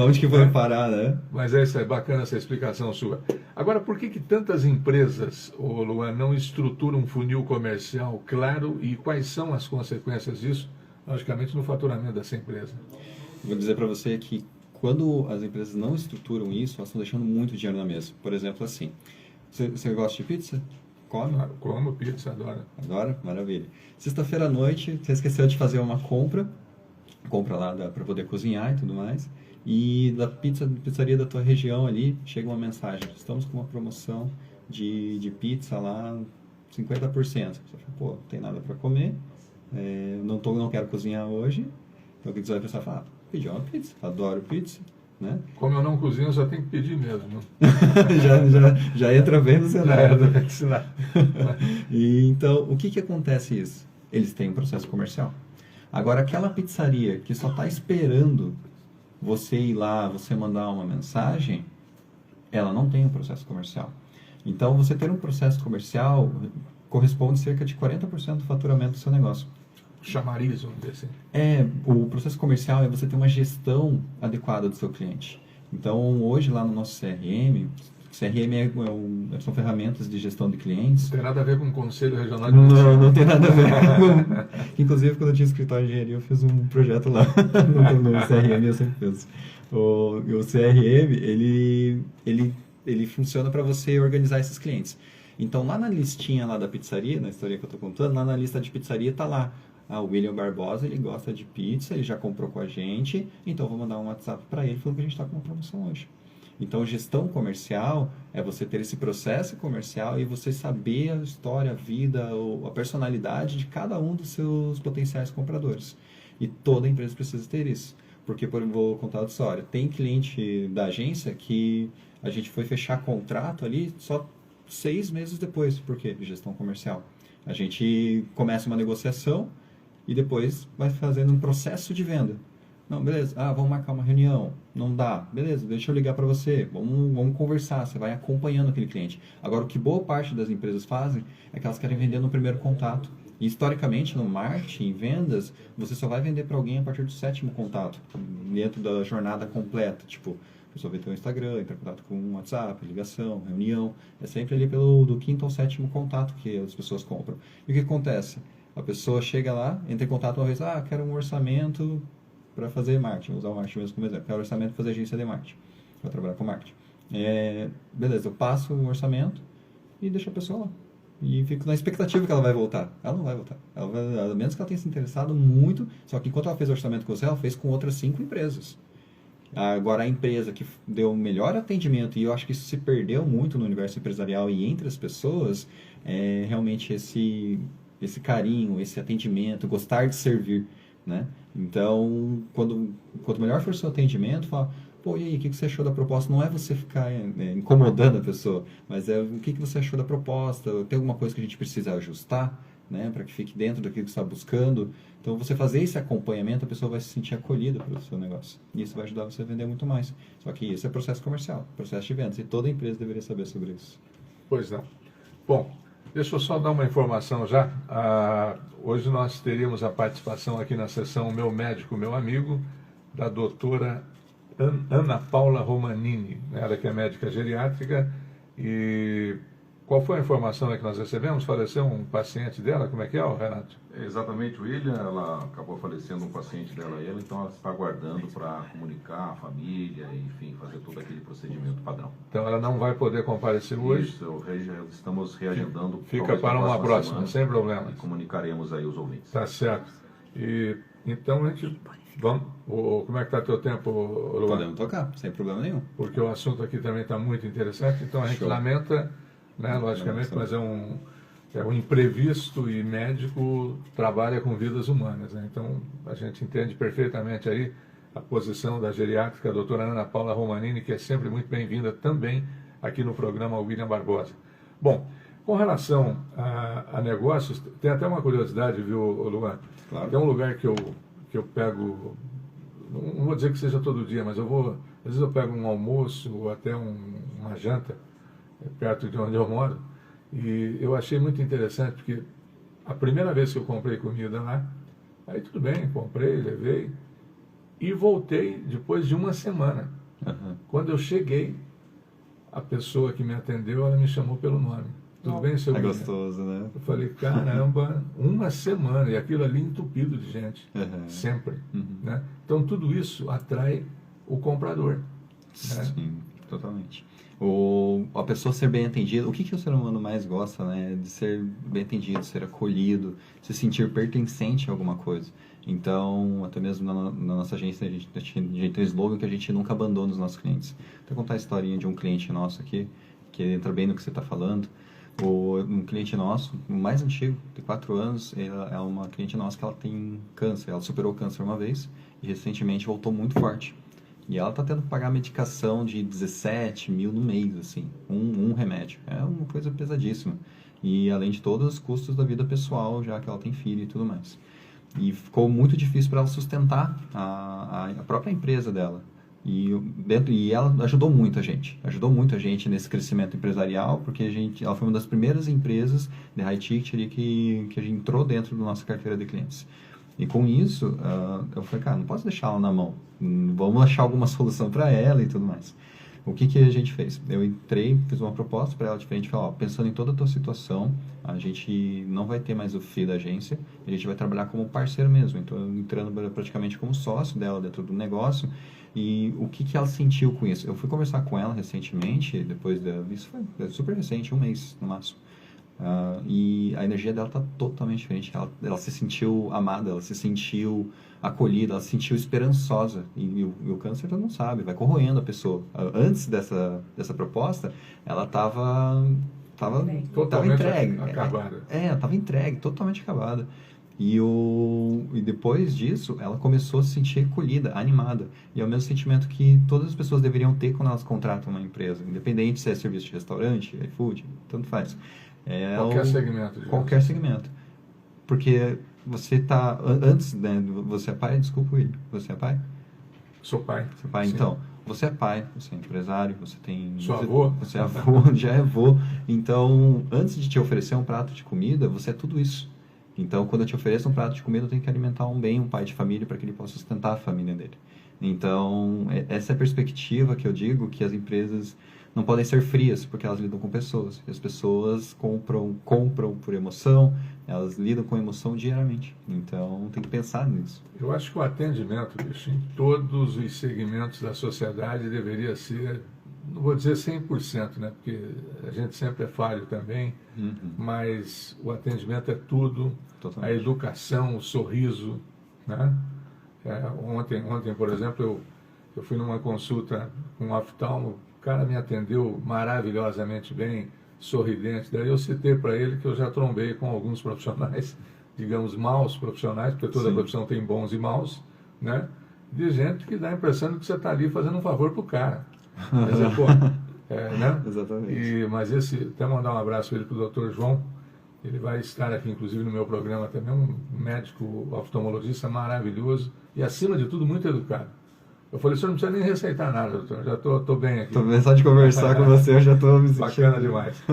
Onde que foi parar, né? Mas é isso aí, bacana essa explicação sua. Agora, por que tantas empresas, ô Luan, não estruturam um funil comercial claro e quais são as consequências disso, logicamente, no faturamento dessa empresa? Vou dizer para você que quando as empresas não estruturam isso, elas estão deixando muito dinheiro na mesa. Por exemplo, assim, você gosta de pizza? Come? Claro, como pizza, adoro. Adora? Maravilha. Sexta-feira à noite, você esqueceu de fazer uma compra lá para poder cozinhar e tudo mais, e da pizzaria da tua região ali, chega uma mensagem, estamos com uma promoção de pizza lá, 50%. Você fala, pô, não tem nada para comer, não quero cozinhar hoje, então o que você vai pensar? Fala, pedir uma pizza, adoro pizza, né? Como eu não cozinho, eu só tenho que pedir mesmo. já entra bem no cenário. E então, o que acontece isso? Eles têm um processo comercial. Agora, aquela pizzaria que só está esperando você ir lá, você mandar uma mensagem, ela não tem um processo comercial. Então, você ter um processo comercial corresponde a cerca de 40% do faturamento do seu negócio. Chamariz, vamos dizer assim. O processo comercial é você ter uma gestão adequada do seu cliente. Então, hoje lá no nosso CRM são ferramentas de gestão de clientes. Não tem nada a ver com o Conselho Regional de Não tem nada a ver. Inclusive, quando eu tinha escritório de engenharia, eu fiz um projeto lá no CRM, eu sempre fiz. O CRM, ele funciona para você organizar esses clientes. Então, lá na listinha lá da pizzaria, na história que eu estou contando, lá na lista de pizzaria está lá. O William Barbosa, ele gosta de pizza, ele já comprou com a gente, então eu vou mandar um WhatsApp para ele falando que a gente está com uma promoção hoje. Então, gestão comercial é você ter esse processo comercial e você saber a história, a vida, a personalidade de cada um dos seus potenciais compradores. E toda empresa precisa ter isso. Porque, vou contar outra história, tem cliente da agência que a gente foi fechar contrato ali só 6 meses depois. Por quê? De gestão comercial. A gente começa uma negociação e depois vai fazendo um processo de venda. Não, beleza. Vamos marcar uma reunião. Não dá. Beleza, deixa eu ligar para você. Vamos conversar. Você vai acompanhando aquele cliente. Agora, o que boa parte das empresas fazem é que elas querem vender no primeiro contato. E, historicamente, no marketing, em vendas, você só vai vender para alguém a partir do 7º contato, dentro da jornada completa. Tipo, a pessoa vê teu Instagram, entra em contato com um WhatsApp, ligação, reunião. É sempre ali do 5º ao 7º contato que as pessoas compram. E o que acontece? A pessoa chega lá, entra em contato uma vez, quero um orçamento para fazer marketing, vou usar o marketing mesmo como exemplo, quero um orçamento para fazer agência de marketing, para trabalhar com marketing. Beleza, eu passo um orçamento e deixo a pessoa lá. E fico na expectativa que ela vai voltar. Ela não vai voltar. A menos que ela tenha se interessado muito, só que enquanto ela fez o orçamento com você, ela fez com outras 5 empresas. Agora, a empresa que deu o melhor atendimento, e eu acho que isso se perdeu muito no universo empresarial e entre as pessoas, é realmente esse carinho, esse atendimento, gostar de servir, né? Então, quanto melhor for o seu atendimento, fala, pô, e aí, o que você achou da proposta? Não é você ficar incomodando a pessoa, mas é o que você achou da proposta, tem alguma coisa que a gente precisa ajustar, né, para que fique dentro daquilo que você está buscando. Então, você fazer esse acompanhamento, a pessoa vai se sentir acolhida pelo seu negócio. E isso vai ajudar você a vender muito mais. Só que isso é processo comercial, processo de vendas, e toda empresa deveria saber sobre isso. Pois não. Bom, deixa eu só dar uma informação já. Hoje nós teríamos a participação aqui na sessão Meu Médico, Meu Amigo, da doutora Ana Paula Romanini, ela que é médica geriátrica. E qual foi a informação que nós recebemos? Faleceu um paciente dela? Como é que é, Renato? Exatamente, William, ela acabou falecendo um paciente dela, então ela está aguardando para comunicar a família, enfim, fazer todo aquele procedimento padrão. Então ela não vai poder comparecer hoje? Isso, estamos reagendando. Fica para uma próxima, semana, sem problema. E comunicaremos aí os ouvintes. Tá certo. E então a gente... Vamos, como é que está teu tempo, Luan? Podemos tocar, sem problema nenhum. Porque o assunto aqui também está muito interessante, então a gente lamenta, né, logicamente, mas é um imprevisto e médico trabalha com vidas humanas, né? Então a gente entende perfeitamente aí a posição da geriátrica, a doutora Ana Paula Romanini, que é sempre muito bem-vinda também aqui no programa William Barbosa. Bom, com relação a negócios, tem até uma curiosidade, viu, Luan? Claro. Tem um lugar que eu que eu pego, não vou dizer que seja todo dia, mas às vezes eu pego um almoço ou até uma janta perto de onde eu moro, e eu achei muito interessante, porque a primeira vez que eu comprei comida lá, aí tudo bem, comprei, levei, e voltei depois de uma semana. Aham. Quando eu cheguei, a pessoa que me atendeu, ela me chamou pelo nome. Tudo bem, seu É William? gostoso, né? Eu falei, caramba, uma semana, e aquilo ali entupido de gente, Aham. sempre. Uhum. Né? Então, tudo isso atrai o comprador. Né? Sim, totalmente. A pessoa ser bem atendida, o que o ser humano mais gosta, né? De ser bem atendido, ser acolhido, se sentir pertencente a alguma coisa. Então, até mesmo na nossa agência, a gente tem um slogan que a gente nunca abandona os nossos clientes. Vou contar a historinha de um cliente nosso aqui, que entra bem no que você está falando. Um cliente nosso, o mais antigo, de 4 anos, ela é uma cliente nossa que ela tem câncer. Ela superou o câncer uma vez e recentemente voltou muito forte. E ela está tendo que pagar medicação de 17 mil no mês, assim, um remédio. É uma coisa pesadíssima. E além de todos os custos da vida pessoal, já que ela tem filho e tudo mais. E ficou muito difícil para ela sustentar a própria empresa dela. E ela ajudou muito a gente nesse crescimento empresarial, porque ela foi uma das primeiras empresas de high ticket ali que a gente entrou dentro da nossa carteira de clientes. E com isso, eu falei, cara, não posso deixar ela na mão, vamos achar alguma solução para ela e tudo mais. O que a gente fez? Eu entrei, fiz uma proposta para ela diferente, falei, ó, pensando em toda a tua situação, a gente não vai ter mais o FII da agência, a gente vai trabalhar como parceiro mesmo, então eu entrando praticamente como sócio dela dentro do negócio. E o que ela sentiu com isso? Eu fui conversar com ela recentemente, isso foi super recente, um mês no máximo. E a energia dela está totalmente diferente. Ela se sentiu amada, ela se sentiu acolhida, ela se sentiu esperançosa. E o câncer, todo mundo sabe, vai corroendo a pessoa. Antes dessa proposta, ela estava entregue. Acabada. Estava entregue, totalmente acabada. E depois disso, ela começou a se sentir acolhida, animada. E é o mesmo sentimento que todas as pessoas deveriam ter quando elas contratam uma empresa, independente se é serviço de restaurante, iFood, tanto faz. Qualquer segmento. Porque você está... Antes, né, você é pai? Desculpa, William. Você é pai? Sou pai. Você é pai, Sim. então. Você é pai, você é empresário, você tem... Sou avô. Você é avô, já é avô. Então, antes de te oferecer um prato de comida, você é tudo isso. Então, quando eu te ofereço um prato de comida, eu tenho que alimentar um pai de família para que ele possa sustentar a família dele. Então, essa é a perspectiva que eu digo que as empresas não podem ser frias, porque elas lidam com pessoas. E as pessoas compram por emoção, elas lidam com emoção diariamente. Então, tem que pensar nisso. Eu acho que o atendimento, bicho, em todos os segmentos da sociedade deveria ser, não vou dizer 100%, né? Porque a gente sempre é falho também, mas o atendimento é tudo, Totalmente. a educação, o sorriso, né? Ontem, por exemplo, eu fui numa consulta com um oftalmo, o cara me atendeu maravilhosamente bem, sorridente. Daí eu citei para ele que eu já trombei com alguns profissionais, digamos, maus profissionais, porque toda Sim. profissão tem bons e maus, né? De gente que dá a impressão de que você está ali fazendo um favor pro cara. Quer dizer, pô, né? Exatamente. Mas até mandar um abraço para o Dr. João, ele vai estar aqui, inclusive, no meu programa também, um médico oftalmologista maravilhoso e, acima de tudo, muito educado. Eu falei, o senhor não precisa nem receitar nada, doutor, já estou bem aqui. Só de conversar com você, eu já estou me sentindo... Bacana demais.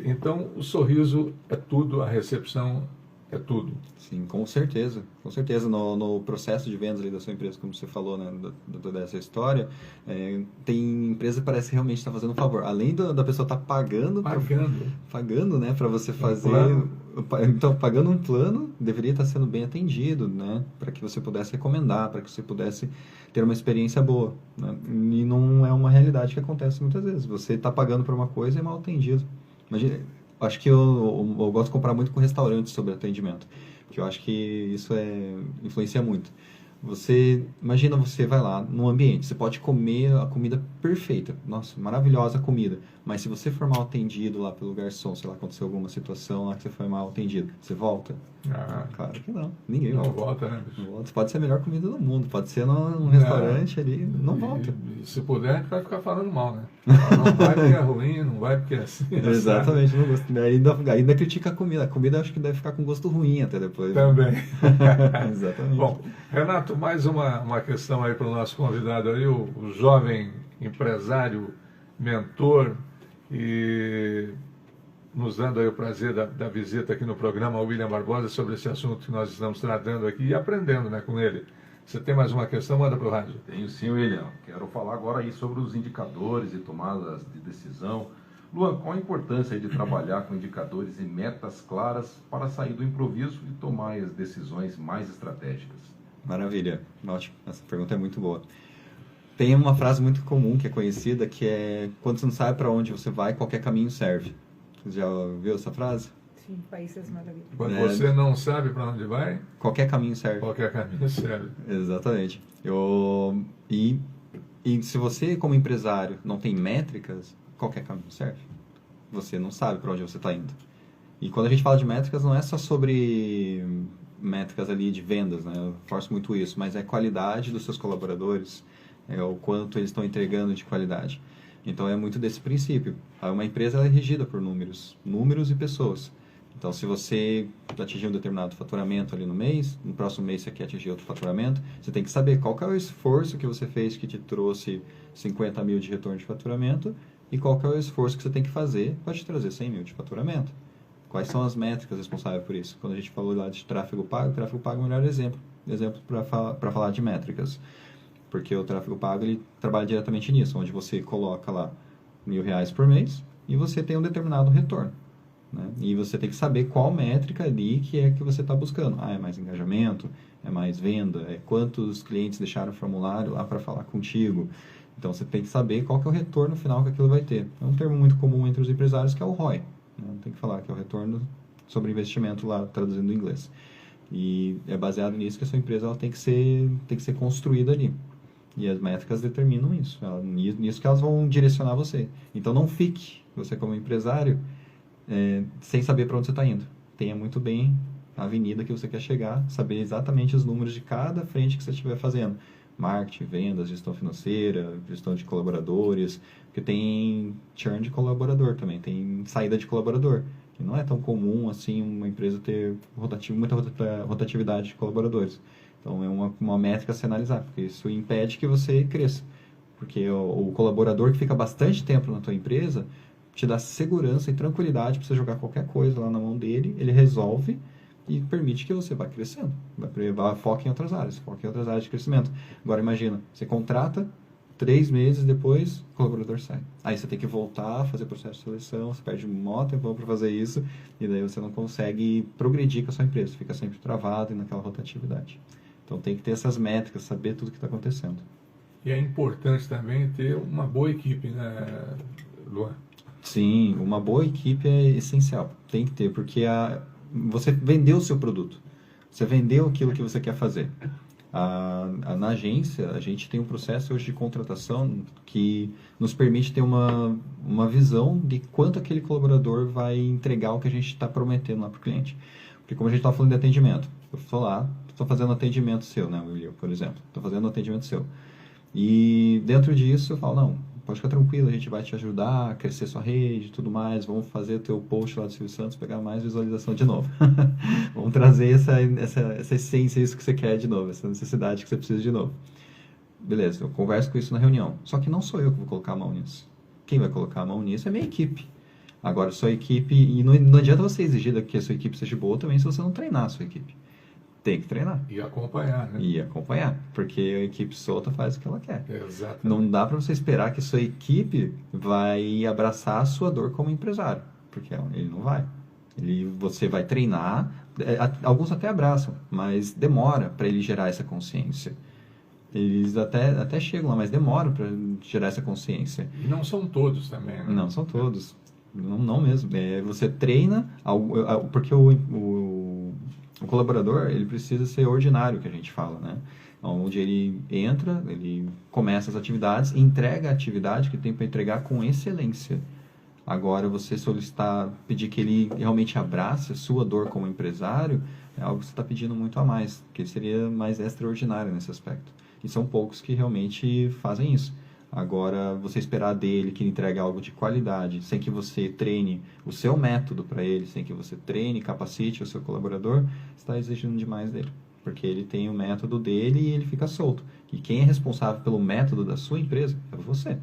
Então, o sorriso é tudo, a recepção é tudo. Sim, com certeza. Com certeza, no processo de vendas ali da sua empresa, como você falou, né, dessa história, tem empresa que parece que realmente está fazendo um favor. Além da pessoa estar pagando, né, para você fazer... Então, pagando um plano, deveria estar sendo bem atendido, né, para que você pudesse recomendar, para que você pudesse ter uma experiência boa. Né? E não é uma realidade que acontece muitas vezes. Você está pagando por uma coisa e é mal atendido. Imagina, acho que eu gosto de comparar muito com restaurantes sobre atendimento, porque eu acho que isso influencia muito. Imagina você vai lá no ambiente, você pode comer a comida perfeita, nossa, maravilhosa comida, mas se você for mal atendido lá pelo garçom, sei lá, aconteceu alguma situação lá que você foi mal atendido, você volta? Claro que não, ninguém Não volta. volta, né, bicho? Não volta. Pode ser a melhor comida do mundo, pode ser num restaurante ali, não volta. E se puder, a gente vai ficar falando mal, né? Não vai porque é ruim, não vai porque é assim. Exatamente, não gosto. Ainda critica a comida acho que deve ficar com gosto ruim até depois. Também. Exatamente. Bom, Renato, mais uma questão aí para o nosso convidado aí, o jovem empresário, mentor e nos dando aí o prazer da visita aqui no programa, o William Barbosa, sobre esse assunto que nós estamos tratando aqui e aprendendo, né, com ele. Você tem mais uma questão? Manda para o rádio. Tenho sim, William. Quero falar agora aí sobre os indicadores e tomadas de decisão. Luan, qual a importância aí de trabalhar com indicadores e metas claras para sair do improviso e tomar as decisões mais estratégicas? Maravilha, ótimo. Essa pergunta é muito boa. Tem uma frase muito comum que é conhecida, que é: quando você não sabe para onde você vai, qualquer caminho serve. Você já ouviu essa frase? Sim, País das Maravilhas. Quando você não sabe para onde vai, qualquer caminho serve. qualquer caminho serve. Exatamente. E se você, como empresário, não tem métricas, qualquer caminho serve. Você não sabe para onde você está indo. E quando a gente fala de métricas, não é só sobre métricas ali de vendas, né? Eu forço muito isso, mas é a qualidade dos seus colaboradores, é o quanto eles estão entregando de qualidade. Então é muito desse princípio. Uma empresa ela é regida por números e pessoas. Então, se você atingir um determinado faturamento ali no mês, no próximo mês você quer atingir outro faturamento, você tem que saber qual que é o esforço que você fez que te trouxe 50 mil de retorno de faturamento e qual que é o esforço que você tem que fazer para te trazer 100 mil de faturamento. Quais são as métricas responsáveis por isso? Quando a gente falou lá de tráfego pago é o melhor exemplo para falar de métricas. Porque o tráfego pago ele trabalha diretamente nisso, onde você coloca lá R$1.000 por mês e você tem um determinado retorno. Né? E você tem que saber qual métrica ali que é que você está buscando. É mais engajamento, é mais venda, é quantos clientes deixaram o formulário lá para falar contigo. Então você tem que saber qual que é o retorno final que aquilo vai ter. É um termo muito comum entre os empresários que é o ROI. Né? Tem que falar que é o retorno sobre investimento lá, traduzindo do inglês. E é baseado nisso que a sua empresa ela tem que ser construída ali. E as métricas determinam isso. Nisso que elas vão direcionar você. Então não fique, você como empresário, sem saber para onde você está indo. Tenha muito bem a avenida que você quer chegar, saber exatamente os números de cada frente que você estiver fazendo. Marketing, vendas, gestão financeira, gestão de colaboradores, porque tem churn de colaborador também, tem saída de colaborador. Que não é tão comum assim uma empresa ter muita rotatividade de colaboradores. Então é uma métrica a se analisar, porque isso impede que você cresça. Porque o colaborador que fica bastante tempo na tua empresa te dá segurança e tranquilidade para você jogar qualquer coisa lá na mão dele, ele resolve e permite que você vá crescendo. Foca em outras áreas de crescimento. Agora imagina, você contrata, 3 meses depois, o colaborador sai. Aí você tem que voltar, fazer processo de seleção, você perde um maior tempão para fazer isso, e daí você não consegue progredir com a sua empresa, fica sempre travado e naquela rotatividade. Então tem que ter essas métricas, saber tudo o que está acontecendo. E é importante também ter uma boa equipe, né, Luan? Sim, uma boa equipe é essencial. Tem que ter, porque você vendeu o seu produto. Você vendeu aquilo que você quer fazer. Na agência, a gente tem um processo hoje de contratação que nos permite ter uma visão de quanto aquele colaborador vai entregar o que a gente está prometendo lá para o cliente. Porque como a gente está falando de atendimento, eu estou lá, estou fazendo atendimento seu, né, William, por exemplo. Estou fazendo atendimento seu. E dentro disso eu falo, não, pode ficar tranquilo, a gente vai te ajudar a crescer sua rede e tudo mais, vamos fazer o teu post lá do Silvio Santos, pegar mais visualização de novo. Vamos trazer essa essência, isso que você quer de novo, essa necessidade que você precisa de novo. Beleza, eu converso com isso na reunião. Só que não sou eu que vou colocar a mão nisso. Quem vai colocar a mão nisso é a minha equipe. Agora, sua equipe, e não adianta você exigir que a sua equipe seja boa também se você não treinar a sua equipe. Tem que treinar. E acompanhar, né? E acompanhar, porque a equipe solta faz o que ela quer. Exatamente. Não dá para você esperar que sua equipe vai abraçar a sua dor como empresário, porque ele não vai. Você vai treinar, alguns até abraçam, mas demora para ele gerar essa consciência. Eles até chegam lá, mas demora para gerar essa consciência. E não são todos também, né? Não são todos. Não mesmo. Você treina, porque o colaborador, ele precisa ser ordinário, que a gente fala, né? onde ele entra, ele começa as atividades, entrega a atividade que tem para entregar com excelência. Agora, você solicitar, pedir que ele realmente abrace a sua dor como empresário, é algo que você está pedindo muito a mais, que seria mais extraordinário nesse aspecto. E são poucos que realmente fazem isso. Agora, você esperar dele que ele entregue algo de qualidade, sem que você treine o seu método para ele, sem que você treine, capacite o seu colaborador, você está exigindo demais dele. Porque ele tem o método dele e ele fica solto. E quem é responsável pelo método da sua empresa é você.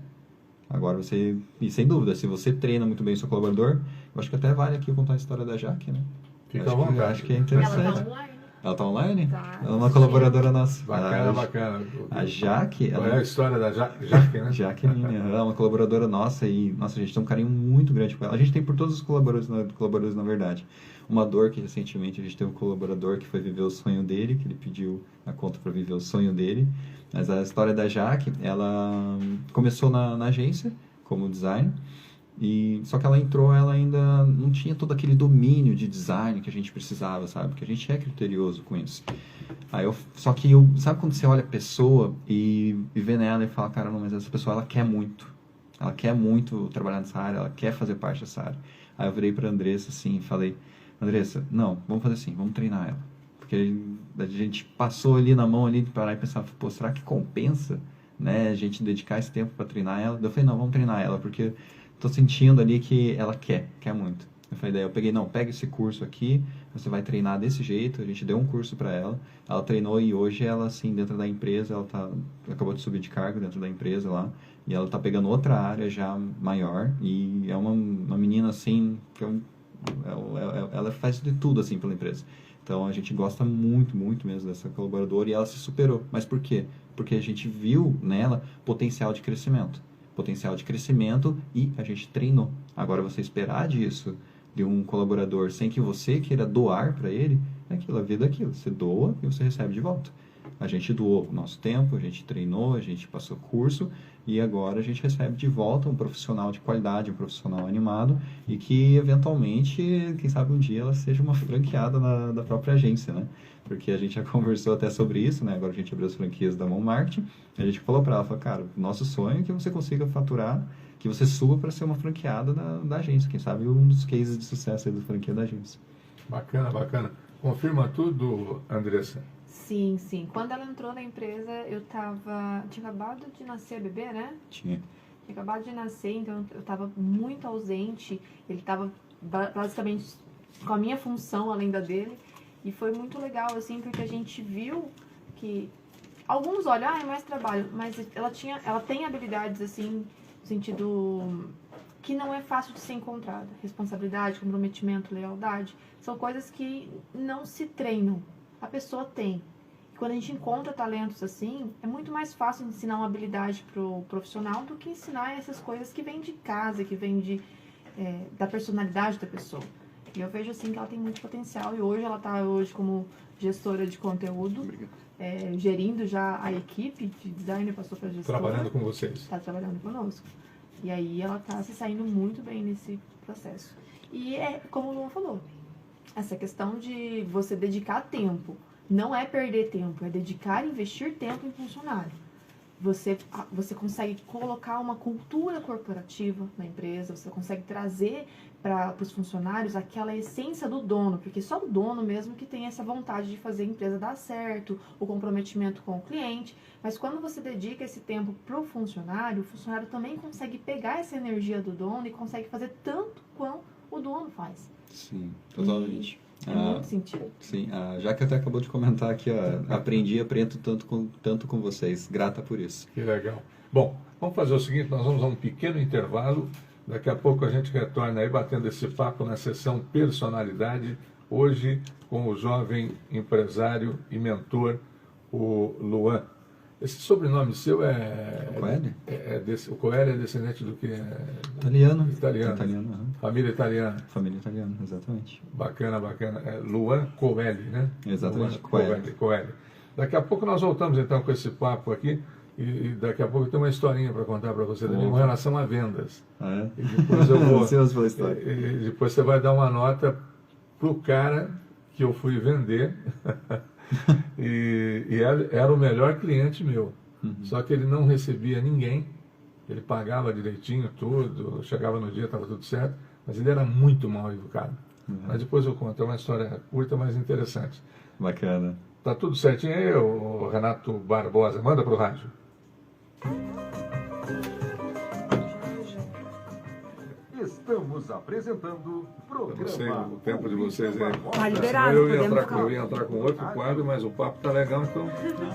Agora você, e sem dúvida, se você treina muito bem o seu colaborador, eu acho que até vale aqui contar a história da Jaque, né? Fica à vontade. Acho que é Ela interessante. tá online. Ela tá online? Tá. Ela é uma colaboradora nossa. Bacana, bacana. A Jaque... Qual ela é a história da Jaque, né? Jaqueline, ela é uma colaboradora nossa e, nossa, a gente tem um carinho muito grande com ela. A gente tem por todos os colaboradores, na verdade. Uma dor que recentemente a gente teve um colaborador que foi viver o sonho dele, que ele pediu a conta para viver o sonho dele. Mas a história da Jaque, ela começou na agência como designer, só que ela entrou, ela ainda não tinha todo aquele domínio de design que a gente precisava, sabe? Porque a gente é criterioso com isso. Sabe quando você olha a pessoa e vê nela e fala, cara, não, mas essa pessoa, ela quer muito trabalhar nessa área, ela quer fazer parte dessa área. Aí eu virei pra Andressa assim e falei, Andressa, não, vamos fazer assim, vamos treinar ela. Porque a gente passou ali na mão ali de parar e pensar, pô, será que compensa, né, a gente dedicar esse tempo para treinar ela? Eu falei, não, vamos treinar ela, porque tô sentindo ali que ela quer muito. Eu falei, daí eu peguei, não, pega esse curso aqui, você vai treinar desse jeito. A gente deu um curso para ela, ela treinou e hoje ela, assim, dentro da empresa, ela acabou de subir de cargo dentro da empresa lá, e ela tá pegando outra área já maior, e é uma menina, assim, que ela faz de tudo, assim, pela empresa. Então, a gente gosta muito, muito mesmo dessa colaboradora, e ela se superou. Mas por quê? Porque a gente viu nela potencial de crescimento. E a gente treinou. Agora, você esperar disso de um colaborador sem que você queira doar para ele, é aquilo, a vida é aquilo. Você doa e você recebe de volta. A gente doou o nosso tempo, a gente treinou, a gente passou curso e agora a gente recebe de volta um profissional de qualidade, um profissional animado e que eventualmente, quem sabe um dia ela seja uma franqueada da própria agência, né? Porque a gente já conversou até sobre isso, né? Agora a gente abriu as franquias da Mão Marketing, a gente falou para ela, cara, nosso sonho é que você consiga faturar, que você suba para ser uma franqueada da agência, quem sabe um dos cases de sucesso aí da franquia da agência. Bacana, bacana. Confirma tudo, Andressa? Sim, sim. Quando ela entrou na empresa, tinha acabado de nascer a bebê, né? Tinha acabado de nascer, então eu estava muito ausente. Ele estava basicamente com a minha função além da dele. E foi muito legal, assim, porque a gente viu que alguns olham, é mais trabalho, mas ela tem habilidades, assim, no sentido que não é fácil de ser encontrada. Responsabilidade, comprometimento, lealdade, são coisas que não se treinam. A pessoa tem. E quando a gente encontra talentos assim, é muito mais fácil ensinar uma habilidade pro profissional do que ensinar essas coisas que vêm de casa, que vêm da personalidade da pessoa. E eu vejo assim que ela tem muito potencial. E hoje ela está como gestora de conteúdo, gerindo já a equipe de designer, passou para gestora. Trabalhando com vocês. Está trabalhando conosco. E aí ela está se saindo muito bem nesse processo. E como o Luan falou, essa questão de você dedicar tempo. Não é perder tempo, é dedicar e investir tempo em funcionário. Você consegue colocar uma cultura corporativa na empresa, você consegue trazer para os funcionários aquela essência do dono, porque só o dono mesmo que tem essa vontade de fazer a empresa dar certo, o comprometimento com o cliente, mas quando você dedica esse tempo para o funcionário também consegue pegar essa energia do dono e consegue fazer tanto quanto o dono faz. Sim, totalmente. É muito sentido. Sim, já que até acabou de comentar aqui, aprendi e aprendo tanto com vocês. Grata por isso. Que legal. Bom, vamos fazer o seguinte, nós vamos a um pequeno intervalo. Daqui a pouco a gente retorna aí batendo esse papo na sessão Personalidade, hoje com o jovem empresário e mentor, o Luan. Esse sobrenome seu Coelho? O Coelho é descendente do que? Italiano. Italiano. Família italiana. Família italiana, exatamente. Bacana, bacana. Luan Coelho, né? Exatamente, Coelho. Daqui a pouco nós voltamos então com esse papo aqui e daqui a pouco tem uma historinha para contar para você também com relação a vendas. É? E depois eu vou... Ansioso pela história. E depois você vai dar uma nota pro cara que eu fui vender Era o melhor cliente meu. Só que ele não recebia ninguém, ele pagava direitinho tudo, chegava no dia, estava tudo certo, mas ele era muito mal educado. Mas depois eu conto, é uma história curta, mas interessante. Bacana. Tá tudo certinho aí, o Renato Barbosa? Manda pro rádio. Estamos apresentando o programa. Eu não sei o tempo de vocês aí. Tá liberado, Eu ia podemos entrar com outro quadro, mas o papo tá legal, então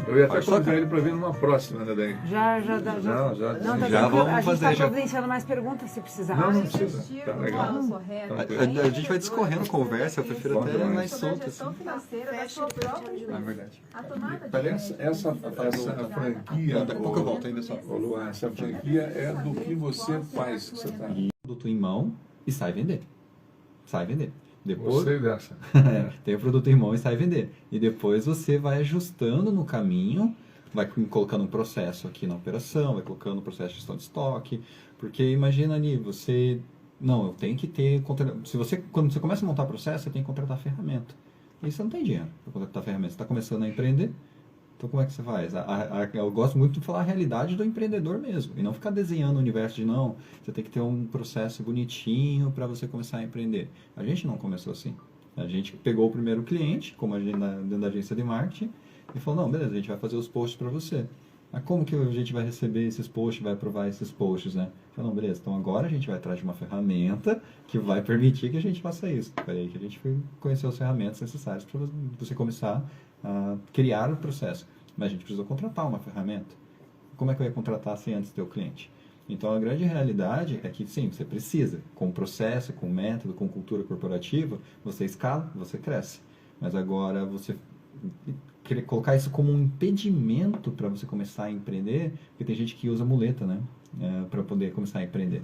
eu ia até convidar ele para vir numa próxima, né, daí? Já. Já Não, tá já tranquilo. vamos A gente fazer, tá já. providenciando mais perguntas se precisar. Não precisa. Tá legal. A gente vai discorrendo conversa, eu prefiro até mais solto. Assim. Gestão financeira da sua própria É verdade. A tomada Olha, essa franquia, Daqui a pouco eu volto ainda só. ô Luan, essa franquia é do que você faz, que você tá. Produto em mão e sai vender. Sai vender. Depois, Gostei dessa. tem o produto em mão e sai vender. E depois você vai ajustando no caminho, vai colocando um processo aqui na operação, vai colocando um processo de gestão de estoque. Porque imagina ali, você... Não, eu tenho que ter... Quando você começa a montar processo, você tem que contratar ferramenta. E você não tem dinheiro para contratar ferramenta. Você está começando a empreender, então como é que você faz? Eu gosto muito de falar a realidade do empreendedor mesmo. E não ficar desenhando o universo de não, você tem que ter um processo bonitinho para você começar a empreender. A gente não começou assim. A gente pegou o primeiro cliente, como a gente dentro da agência de marketing, e falou, não, beleza, a gente vai fazer os posts para você. Mas como que a gente vai receber esses posts, vai aprovar esses posts, né? Falei, não, beleza, então agora a gente vai atrás de uma ferramenta que vai permitir que a gente faça isso. Foi aí que a gente foi conhecer as ferramentas necessárias para você começar a criar o processo. Mas a gente precisou contratar uma ferramenta. Como é que eu ia contratar sem antes ter o cliente? Então, a grande realidade é que, sim, você precisa. Com processo, com método, com cultura corporativa, você escala, você cresce. Mas agora, você querer colocar isso como um impedimento para você começar a empreender, porque tem gente que usa muleta, né? Para poder começar a empreender.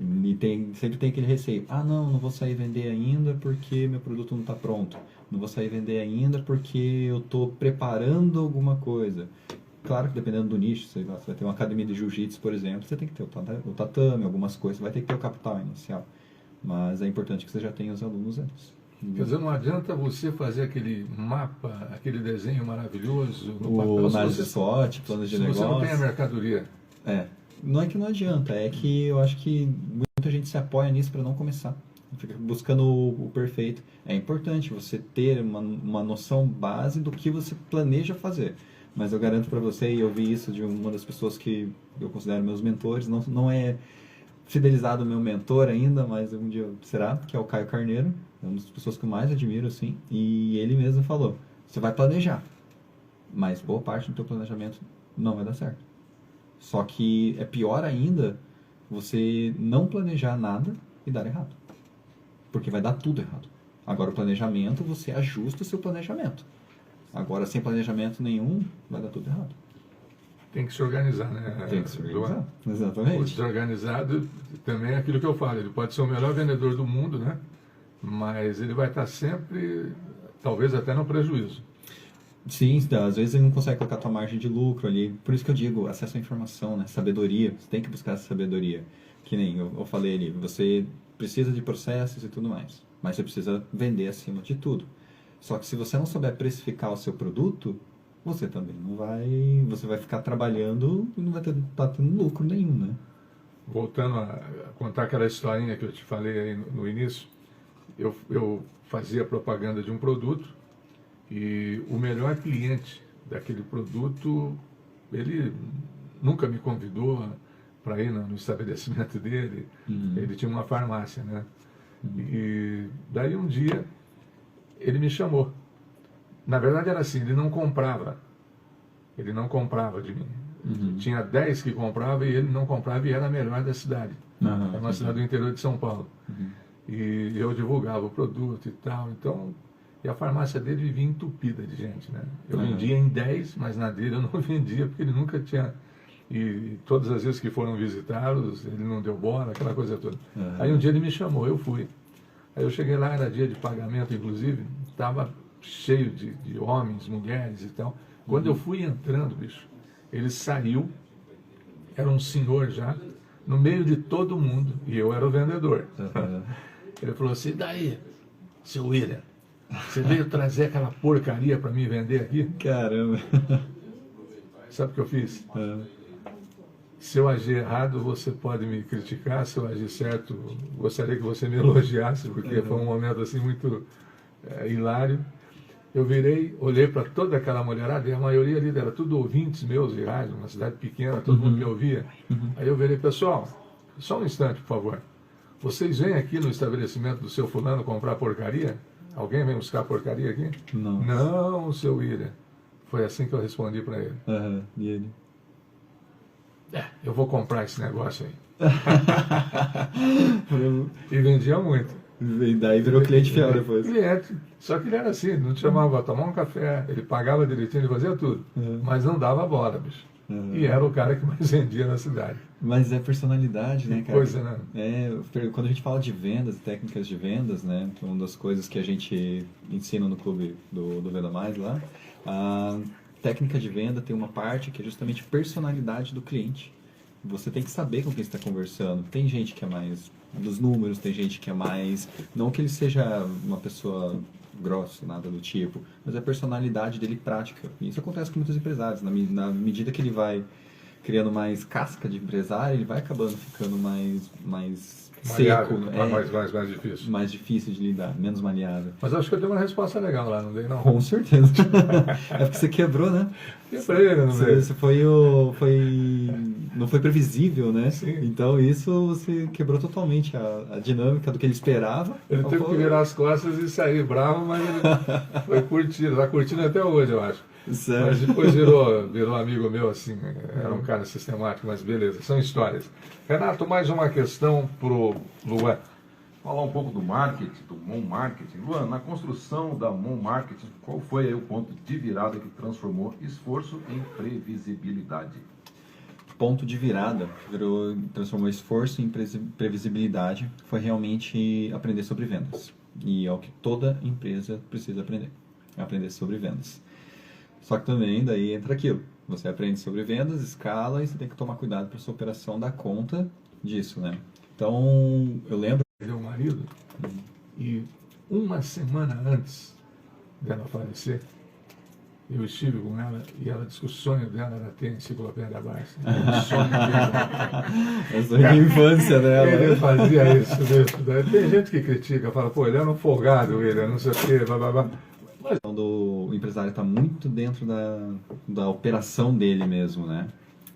E sempre tem aquele receio. Ah, não vou sair vender ainda porque meu produto não está pronto. Não vou sair vender ainda porque eu estou preparando alguma coisa. Claro que dependendo do nicho, você vai ter uma academia de jiu-jitsu, por exemplo, você tem que ter o tatame, algumas coisas, você vai ter que ter o capital inicial. Mas é importante que você já tenha os alunos antes. Quer dizer, não adianta você fazer aquele mapa, aquele desenho maravilhoso no papel. O análise de SWOT, planos de negócio. Se você não tem a mercadoria. Não é que não adianta, é que eu acho que muita gente se apoia nisso para não começar. Fica buscando o perfeito. É importante você ter uma noção base do que você planeja fazer. Mas eu garanto para você, e eu vi isso de uma das pessoas que eu considero meus mentores, não é fidelizado meu mentor ainda, mas um dia será, que é o Caio Carneiro, é uma das pessoas que eu mais admiro, assim, e ele mesmo falou, você vai planejar, mas boa parte do teu planejamento não vai dar certo. Só que é pior ainda você não planejar nada e dar errado. Porque vai dar tudo errado. Agora o planejamento, você ajusta o seu planejamento. Agora sem planejamento nenhum, vai dar tudo errado. Tem que se organizar, né? Tem que se organizar. Exatamente. O desorganizado também é aquilo que eu falo. Ele pode ser o melhor vendedor do mundo, né? Mas ele vai estar sempre, talvez até no prejuízo. Sim, às vezes ele não consegue colocar a tua margem de lucro ali. Por isso que eu digo, acesso à informação, né? Sabedoria. Você tem que buscar essa sabedoria. Que nem eu falei ali, você precisa de processos e tudo mais. Mas você precisa vender acima de tudo. Só que se você não souber precificar o seu produto, você também não vai... Você vai ficar trabalhando e não vai tá tendo lucro nenhum, né? Voltando a contar aquela historinha que eu te falei aí no início, eu fazia propaganda de um produto e o melhor cliente daquele produto, ele nunca me convidou para ir no estabelecimento dele. Ele tinha uma farmácia, né? E daí um dia ele me chamou. Na verdade era assim, ele não comprava de mim. Tinha 10 que compravam e ele não comprava e era a melhor da cidade. Era uma cidade do interior de São Paulo. E eu divulgava o produto e tal. Então, e a farmácia dele vivia entupida de gente, né? Eu vendia em 10, mas na dele eu não vendia porque ele nunca tinha... E todas as vezes que foram visitá-los, ele não deu bola, aquela coisa toda. Aí um dia ele me chamou, eu fui. Aí eu cheguei lá, era dia de pagamento, inclusive, estava cheio de homens, mulheres e tal. Quando eu fui entrando, bicho, ele saiu, era um senhor já, no meio de todo mundo, e eu era o vendedor. Ele falou assim, daí, seu William, Você veio trazer aquela porcaria para mim vender aqui? Caramba. Sabe o que eu fiz? É. Se eu agir errado, você pode me criticar. Se eu agir certo, gostaria que você me elogiasse, porque foi um momento assim muito hilário. Eu virei, olhei para toda aquela mulherada, e a maioria ali era tudo ouvintes meus de rádio, uma cidade pequena, todo mundo me ouvia. Aí eu virei, pessoal, só um instante, por favor. Vocês vêm aqui no estabelecimento do seu fulano comprar porcaria? Alguém vem buscar porcaria aqui? Não. Não, seu William. Foi assim que eu respondi para ele. Aham. E ele? Eu vou comprar esse negócio aí. E vendia muito. E daí virou cliente fiel depois. Cliente. Só que ele era assim, não te chamava para tomar um café, ele pagava direitinho, ele fazia tudo. Mas não dava bola, bicho. E era o cara que mais vendia na cidade. Mas é personalidade, né, cara? Coisa, né? Quando a gente fala de vendas, técnicas de vendas, né? Uma das coisas que a gente ensina no clube do Venda Mais lá, a técnica de venda tem uma parte que é justamente personalidade do cliente. Você tem que saber com quem você está conversando. Tem gente que é mais dos números, tem gente que é mais... Não que ele seja uma pessoa grossa, nada do tipo, mas a personalidade dele prática. E isso acontece com muitos empresários. Na medida que ele vai criando mais casca de empresário, ele vai acabando ficando mais seco. Mais difícil. Mais difícil de lidar, menos maleável. Mas acho que eu dei uma resposta legal lá, não dei não? Com certeza. É porque você quebrou, né? Quebrei, não veio. Você não foi previsível, né? Sim. Então isso você quebrou totalmente a dinâmica do que ele esperava. Ele teve que virar as costas e sair bravo, mas ele foi curtido. Está curtindo até hoje, eu acho. Certo. Mas depois virou amigo meu, assim, era um cara sistemático, mas beleza, são histórias. Renato, mais uma questão pro Luan. Falar um pouco do marketing, do Mon Marketing. Luan, na construção da Mon Marketing, qual foi aí o ponto de virada que transformou esforço em previsibilidade? Ponto de virada, transformou esforço em previsibilidade, foi realmente aprender sobre vendas. E é o que toda empresa precisa aprender sobre vendas. Só que também daí entra aquilo, você aprende sobre vendas, escala e você tem que tomar cuidado para sua operação dar conta disso, né? Então, eu lembro... Perdeu o marido e uma semana antes dela falecer, eu estive com ela e ela disse que o sonho dela era ter a enciclopédia Barça. O sonho dela. É o sonho de infância dela. Ele fazia isso mesmo. Tem gente que critica, fala, pô, ele era um folgado, ele não sei o quê, blá blá blá. Quando o empresário está muito dentro da operação dele mesmo, né?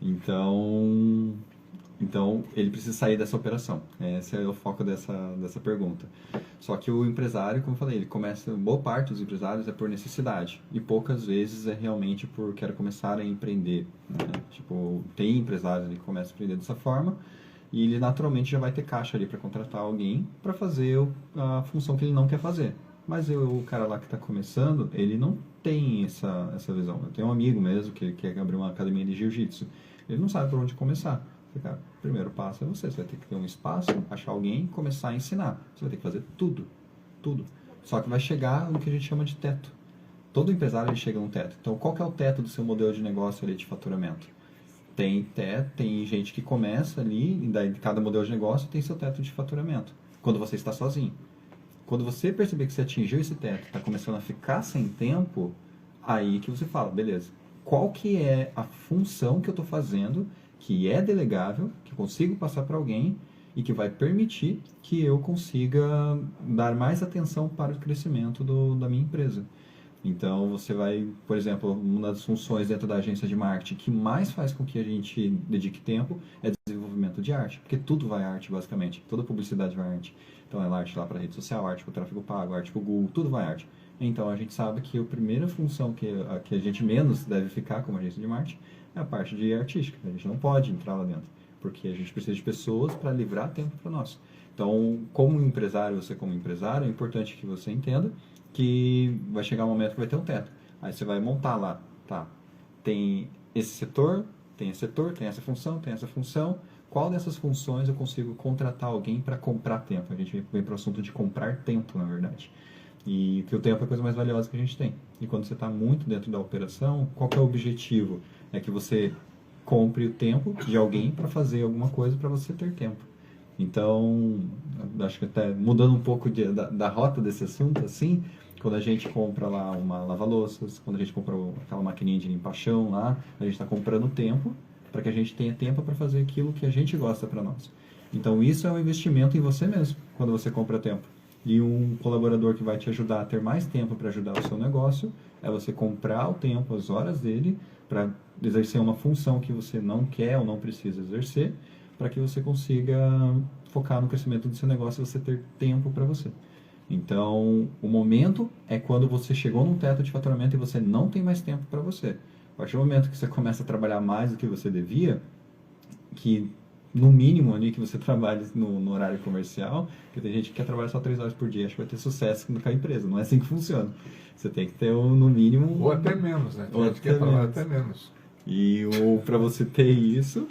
Então ele precisa sair dessa operação. Esse é o foco dessa pergunta. Só que o empresário, como eu falei, boa parte dos empresários é por necessidade. E poucas vezes é realmente por quero começar a empreender, né? Tipo, tem empresários ali que começam a empreender dessa forma e ele naturalmente já vai ter caixa ali para contratar alguém para fazer a função que ele não quer fazer. Mas o cara lá que está começando, ele não tem essa visão. Eu tenho um amigo mesmo que quer abrir uma academia de jiu-jitsu. Ele não sabe por onde começar. Cara, o primeiro passo é você vai ter que ter um espaço, achar alguém e começar a ensinar. Você vai ter que fazer tudo. Só que vai chegar no que a gente chama de teto. Todo empresário ele chega num teto. Então, qual que é o teto do seu modelo de negócio ali de faturamento? Tem gente que começa ali, e daí cada modelo de negócio tem seu teto de faturamento. Quando você está sozinho. Quando você perceber que você atingiu esse teto, está começando a ficar sem tempo, aí que você fala, beleza, qual que é a função que eu estou fazendo, que é delegável, que eu consigo passar para alguém e que vai permitir que eu consiga dar mais atenção para o crescimento da minha empresa. Então, você vai, por exemplo, uma das funções dentro da agência de marketing que mais faz com que a gente dedique tempo é desenvolvimento de arte, porque tudo vai arte, basicamente. Toda publicidade vai arte. Então, é arte lá para rede social, arte para o tráfego pago, arte para o Google, tudo vai arte. Então, a gente sabe que a primeira função que a gente menos deve ficar como agência de marketing é a parte de artística. A gente não pode entrar lá dentro, porque a gente precisa de pessoas para livrar tempo para nós. Então, como empresário, é importante que você entenda que vai chegar um momento que vai ter um teto. Aí você vai montar lá, tá? Tem esse setor, tem essa função. Qual dessas funções eu consigo contratar alguém para comprar tempo? A gente vem para o assunto de comprar tempo, na verdade. E que o tempo é a coisa mais valiosa que a gente tem. E quando você está muito dentro da operação, qual que é o objetivo? É que você compre o tempo de alguém para fazer alguma coisa para você ter tempo. Então, acho que até mudando um pouco da rota desse assunto, assim, Quando a gente compra lá uma lava-louças, quando a gente compra aquela maquininha de limpar chão lá, a gente está comprando tempo para que a gente tenha tempo para fazer aquilo que a gente gosta para nós. Então isso é um investimento em você mesmo, quando você compra tempo. E um colaborador que vai te ajudar a ter mais tempo para ajudar o seu negócio é você comprar o tempo, as horas dele, para exercer uma função que você não quer ou não precisa exercer, para que você consiga focar no crescimento do seu negócio e você ter tempo para você. Então, o momento é quando você chegou num teto de faturamento e você não tem mais tempo para você. A partir do momento que você começa a trabalhar mais do que você devia, que no mínimo ali que você trabalhe no horário comercial, porque tem gente que quer trabalhar só 3 horas por dia, acho que vai ter sucesso com a empresa, não é assim que funciona. Você tem que ter no mínimo... Ou até menos, né? Ou Tem gente que quer trabalhar até menos. E para você ter isso,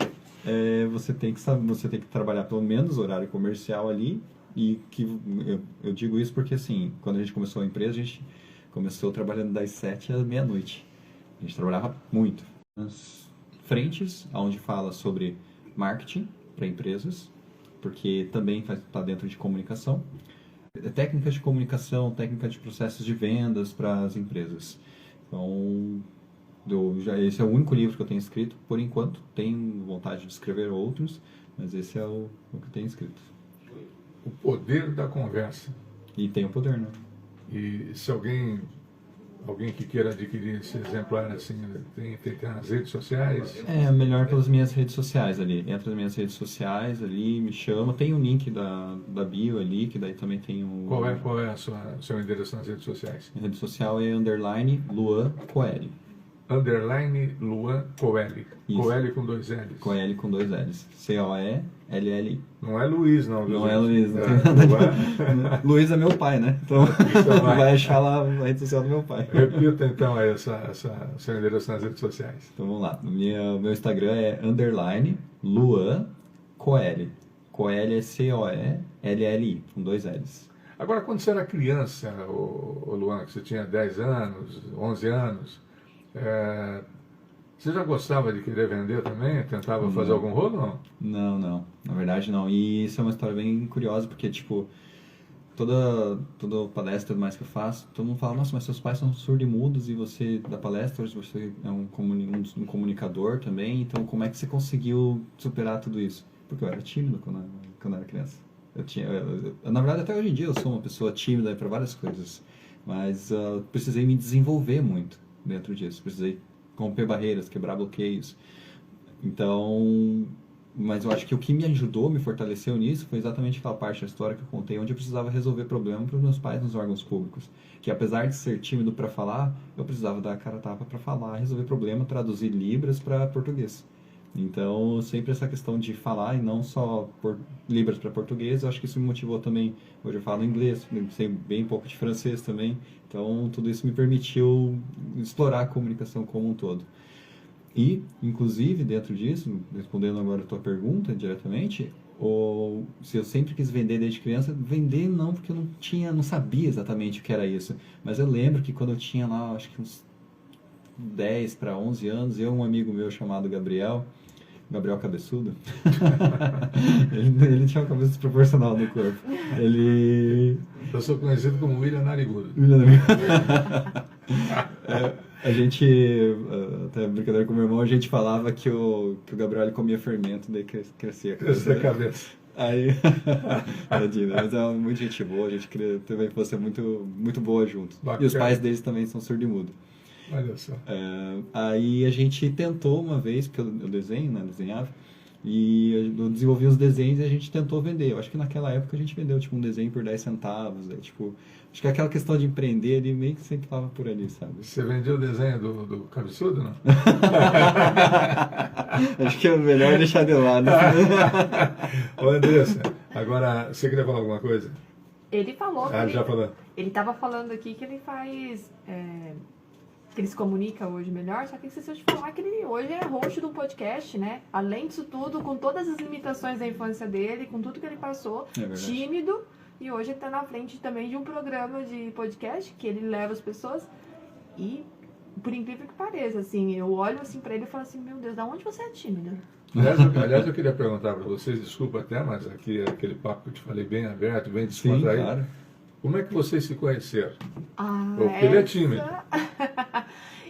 você tem que trabalhar pelo menos horário comercial ali, e que eu digo isso porque assim, quando a gente começou a empresa, a gente começou trabalhando das 7 à meia-noite. A gente trabalhava muito. Nas frentes, onde fala sobre marketing para empresas, porque também está dentro de comunicação. Técnicas de comunicação, técnicas de processos de vendas para as empresas. Então, esse é o único livro que eu tenho escrito, por enquanto. Tenho vontade de escrever outros, mas esse é o que eu tenho escrito. O poder da conversa. E tem o poder, né? E se alguém que queira adquirir esse exemplar, assim, tem nas redes sociais? É melhor pelas minhas redes sociais ali. Entra nas minhas redes sociais ali, me chama. Tem o link da bio ali, que daí também tem o... Qual é o seu endereço nas redes sociais? Minha rede social é _Luan Coeli. _Luan Coeli. Isso. Coeli com 2 L's. Coeli com 2 L's. Coelli. Não é Luiz, não. Não é Luiz, não tem nada de... Luiz é meu pai, né? Então vai achar lá a rede social do meu pai. Repita então aí seu endereço nas redes sociais. Então vamos lá. Meu Instagram é _Luan Coeli. Coeli é Coelli, com 2 L's. Agora, quando você era criança, o Luan, que você tinha 10 anos, 11 anos, você já gostava de querer vender também? Tentava fazer algum rolo ou não? Não. Na verdade, não. E isso é uma história bem curiosa, porque, tipo, toda palestra e tudo mais que eu faço, todo mundo fala, nossa, mas seus pais são surdo-mudos e você dá palestras, você é um comunicador também, então como é que você conseguiu superar tudo isso? Porque eu era tímido quando eu era criança. Na verdade, até hoje em dia eu sou uma pessoa tímida para várias coisas, mas precisei me desenvolver muito dentro disso, precisei romper barreiras, quebrar bloqueios. Então, mas eu acho que o que me ajudou, me fortaleceu nisso, foi exatamente aquela parte da história que eu contei, onde eu precisava resolver problema para os meus pais nos órgãos públicos. Que apesar de ser tímido para falar, eu precisava dar a cara a tapa para falar, resolver problema, traduzir libras para português. Então, sempre essa questão de falar e não só libras para português, eu acho que isso me motivou também. Hoje eu falo inglês, sei bem pouco de francês também, então tudo isso me permitiu explorar a comunicação como um todo. E, inclusive, dentro disso, respondendo agora a tua pergunta diretamente, se eu sempre quis vender desde criança, vender não, porque eu não sabia exatamente o que era isso, mas eu lembro que quando eu tinha lá, acho que uns 10 para 11 anos, eu e um amigo meu chamado Gabriel Cabeçudo, ele tinha uma cabeça desproporcional no corpo. Eu sou conhecido como William Narigudo. A gente, até brincadeira com o meu irmão, a gente falava que o Gabriel ele comia fermento, daí crescia a cabeça. Aí, tadinho, mas é muito gente boa, a gente teve uma infância muito, muito boa junto. Bacana. E os pais deles também são surdo-mudo. Olha só. Aí a gente tentou uma vez, porque eu desenho, né, desenhava, e eu desenvolvi os desenhos e a gente tentou vender. Eu acho que naquela época a gente vendeu tipo um desenho por 10 centavos, tipo, acho que aquela questão de empreender ali meio que sempre estava por ali, sabe? Você vendeu o desenho do Cabeçudo, não? Acho que é melhor deixar de lado. Ô Andressa, agora você queria falar alguma coisa? Ele falou que Já falou. ele estava falando aqui que ele faz... que ele se comunica hoje melhor, só que esqueceu de falar que ele hoje é host do podcast, né? Além disso tudo, com todas as limitações da infância dele, com tudo que ele passou, tímido, e hoje ele tá na frente também de um programa de podcast que ele leva as pessoas e, por incrível que pareça, assim, eu olho assim pra ele e falo assim, meu Deus, da onde você é tímida? Aliás, eu queria perguntar para vocês, desculpa até, mas aquele papo que eu te falei bem aberto, bem descontraído. Sim, claro. Como é que vocês se conheceram? Ah, Porque ele é tímido.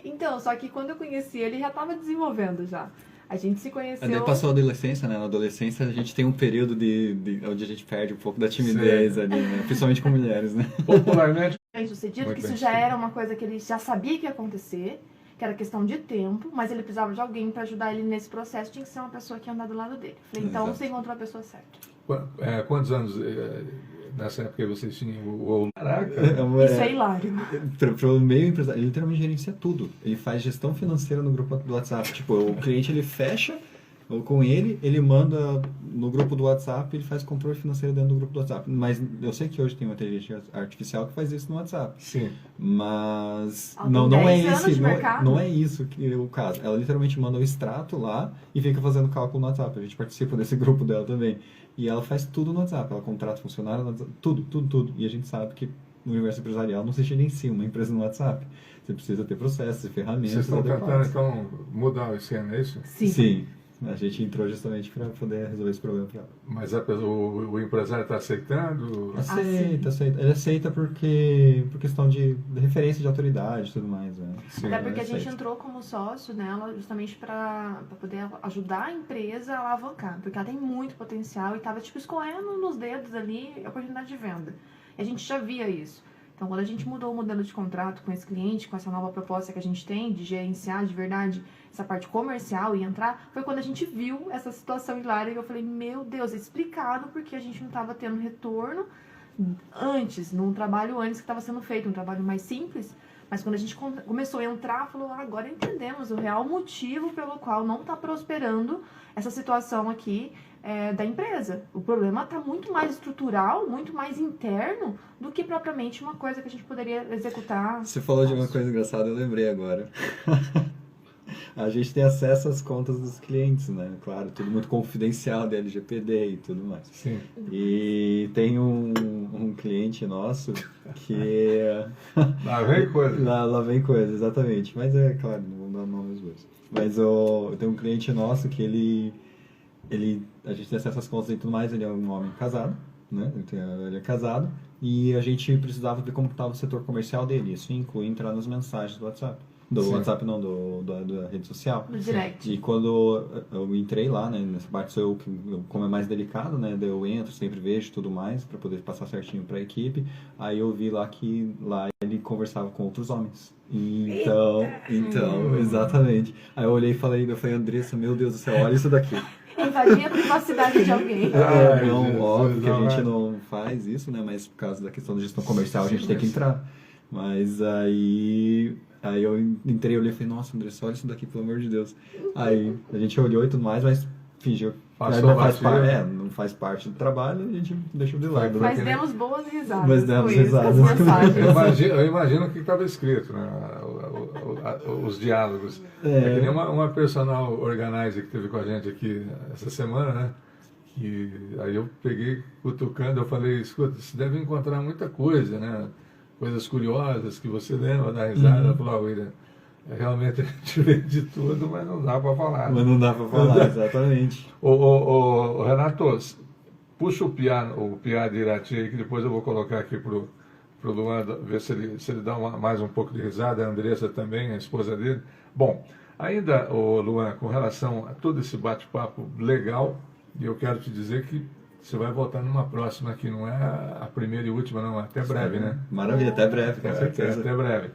Então, só que quando eu conheci ele já estava desenvolvendo já. A gente se conheceu... Daí passou a adolescência, né? Na adolescência a gente tem um período onde a gente perde um pouco da timidez ali, né? Principalmente com mulheres, né? Popularmente, bem sucedido, Muito que bem isso já sucedido. era uma coisa que ele já sabia que ia acontecer, que era questão de tempo, mas ele precisava de alguém para ajudar ele nesse processo, tinha que ser uma pessoa que ia andar do lado dele. Falei, então Exato. você encontrou a pessoa certa. quantos anos nessa época vocês tinham? Caraca! Isso é hilário. Para o meio empresário, ele literalmente gerencia tudo. Ele faz gestão financeira no grupo do WhatsApp. Tipo, o cliente ele fecha com ele manda no grupo do WhatsApp, ele faz controle financeiro dentro do grupo do WhatsApp. Mas eu sei que hoje tem uma inteligência artificial que faz isso no WhatsApp. Sim. Mas Ela não tem é 10 anos esse, de mercado. não é isso que é o caso. Ela literalmente manda o extrato lá e fica fazendo cálculo no WhatsApp. A gente participa desse grupo dela também. E ela faz tudo no WhatsApp. Ela contrata funcionário no WhatsApp, tudo. E a gente sabe que no universo empresarial não se gerencia uma empresa no WhatsApp. Você precisa ter processos e ferramentas Vocês estão tentando, adequadas. então, mudar o esquema, é isso? Sim. Sim. A gente entrou justamente para poder resolver esse problema para ela. Mas o empresário está aceitando? Aceita. Ele aceita por questão de referência de autoridade e tudo mais. Né? Sim, Até porque a gente aceita. entrou como sócio nela justamente para poder ajudar a empresa a alavancar, porque ela tem muito potencial e estava tipo escorrendo nos dedos ali a oportunidade de venda. E a gente já via isso. Então, quando a gente mudou o modelo de contrato com esse cliente, com essa nova proposta que a gente tem de gerenciar de verdade essa parte comercial e entrar, foi quando a gente viu essa situação hilária e eu falei, meu Deus, é explicado porque a gente não estava tendo retorno antes, num trabalho antes que estava sendo feito, um trabalho mais simples. Mas quando a gente começou a entrar, falou, agora entendemos o real motivo pelo qual não está prosperando essa situação aqui da empresa. O problema está muito mais estrutural, muito mais interno do que propriamente uma coisa que a gente poderia executar. Você falou de uma coisa engraçada, eu lembrei agora. A gente tem acesso às contas dos clientes, né? Claro, tudo muito confidencial da LGPD e tudo mais. Sim. E tem um cliente nosso que... Lá vem coisa. Lá vem coisa, exatamente. Mas é claro, não vou dar nome aos dois. Mas eu tenho um cliente nosso que a gente tem acesso às contas e tudo mais, ele é um homem casado, né? Ele é casado e a gente precisava ver como estava o setor comercial dele. Isso inclui entrar nas mensagens do WhatsApp. Do Sim. WhatsApp não, da rede social. No direct. E quando eu entrei lá, né, nessa parte sou eu que, como é mais delicado, né, daí eu entro, sempre vejo tudo mais, para poder passar certinho para a equipe. Aí eu vi lá que lá ele conversava com outros homens. Então, exatamente. Aí eu olhei e falei, Andressa, meu Deus do céu, olha isso daqui. Invadir a privacidade de alguém. Ai, Não, Jesus, óbvio que a não, gente é. não faz isso, né, mas por causa da questão da gestão comercial a gente tem que entrar. Mas aí eu entrei, olhei e falei, nossa, Andressa, olha isso daqui, pelo amor de Deus. Aí a gente olhou e tudo mais, mas fingiu. Passou Não faz, batido. não faz parte do trabalho, a gente deixou de lado. Mas demos boas risadas. Mas demos com isso, risadas. com as mensagens. Eu imagino o que estava escrito, né? Os diálogos. É que nem uma personal organizer que teve com a gente aqui essa semana, né? Que aí eu peguei cutucando, eu falei, escuta, você deve encontrar muita coisa, né? Coisas curiosas que você lembra, dá risada. Ela falou, William, realmente a gente vê de tudo, mas não dá para falar. Mas não dá pra falar, exatamente. Ô, Renato, puxa o piá de Irati aí, que depois eu vou colocar aqui pro Luan, ver se ele dá mais um pouco de risada, a Andressa também, a esposa dele. Bom, ainda, ô, Luan, com relação a todo esse bate-papo legal, e eu quero te dizer que você vai voltar numa próxima aqui, não é a primeira e última, não, até breve, né? Maravilha, até breve, com certeza. Até breve.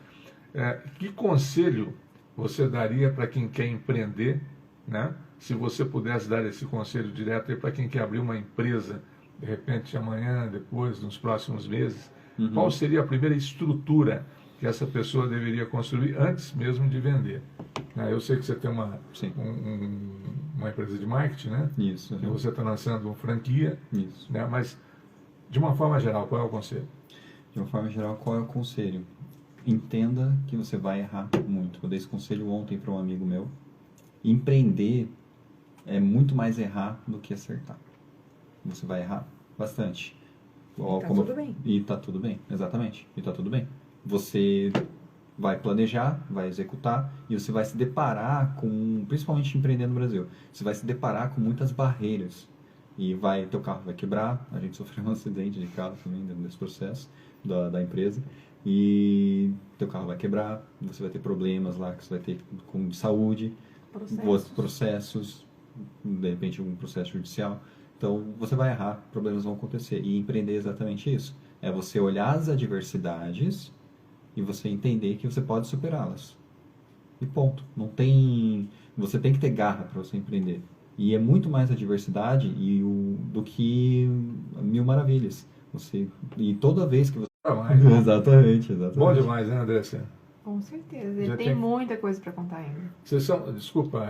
Que conselho você daria para quem quer empreender, né? Se você pudesse dar esse conselho direto para quem quer abrir uma empresa, de repente amanhã, depois, nos próximos meses, qual seria a primeira estrutura que essa pessoa deveria construir antes mesmo de vender? Eu sei que você tem uma empresa de marketing, né? Isso. Que você está lançando uma franquia, Isso. né? Mas, de uma forma geral, qual é o conselho? De uma forma geral, qual é o conselho? Entenda que você vai errar muito. Eu dei esse conselho ontem para um amigo meu. Empreender é muito mais errar do que acertar. Você vai errar bastante. Tudo bem. E tá tudo bem, exatamente. E tá tudo bem. Você vai planejar, vai executar e você vai se deparar com, principalmente empreendendo no Brasil, você vai se deparar com muitas barreiras. e teu carro vai quebrar. A gente sofreu um acidente de carro também dentro desse processo da empresa. E teu carro vai quebrar, você vai ter problemas lá que você vai ter de saúde, processos, de repente um processo judicial. Então, você vai errar, problemas vão acontecer. E empreender é exatamente isso. É você olhar as adversidades e você entender que você pode superá-las. E ponto. Não tem... Você tem que ter garra para você empreender. E é muito mais adversidade do que mil maravilhas. E toda vez que você... Exatamente. Bom demais, né, Andressa? Com certeza. Ele tem muita coisa para contar ainda. Desculpa,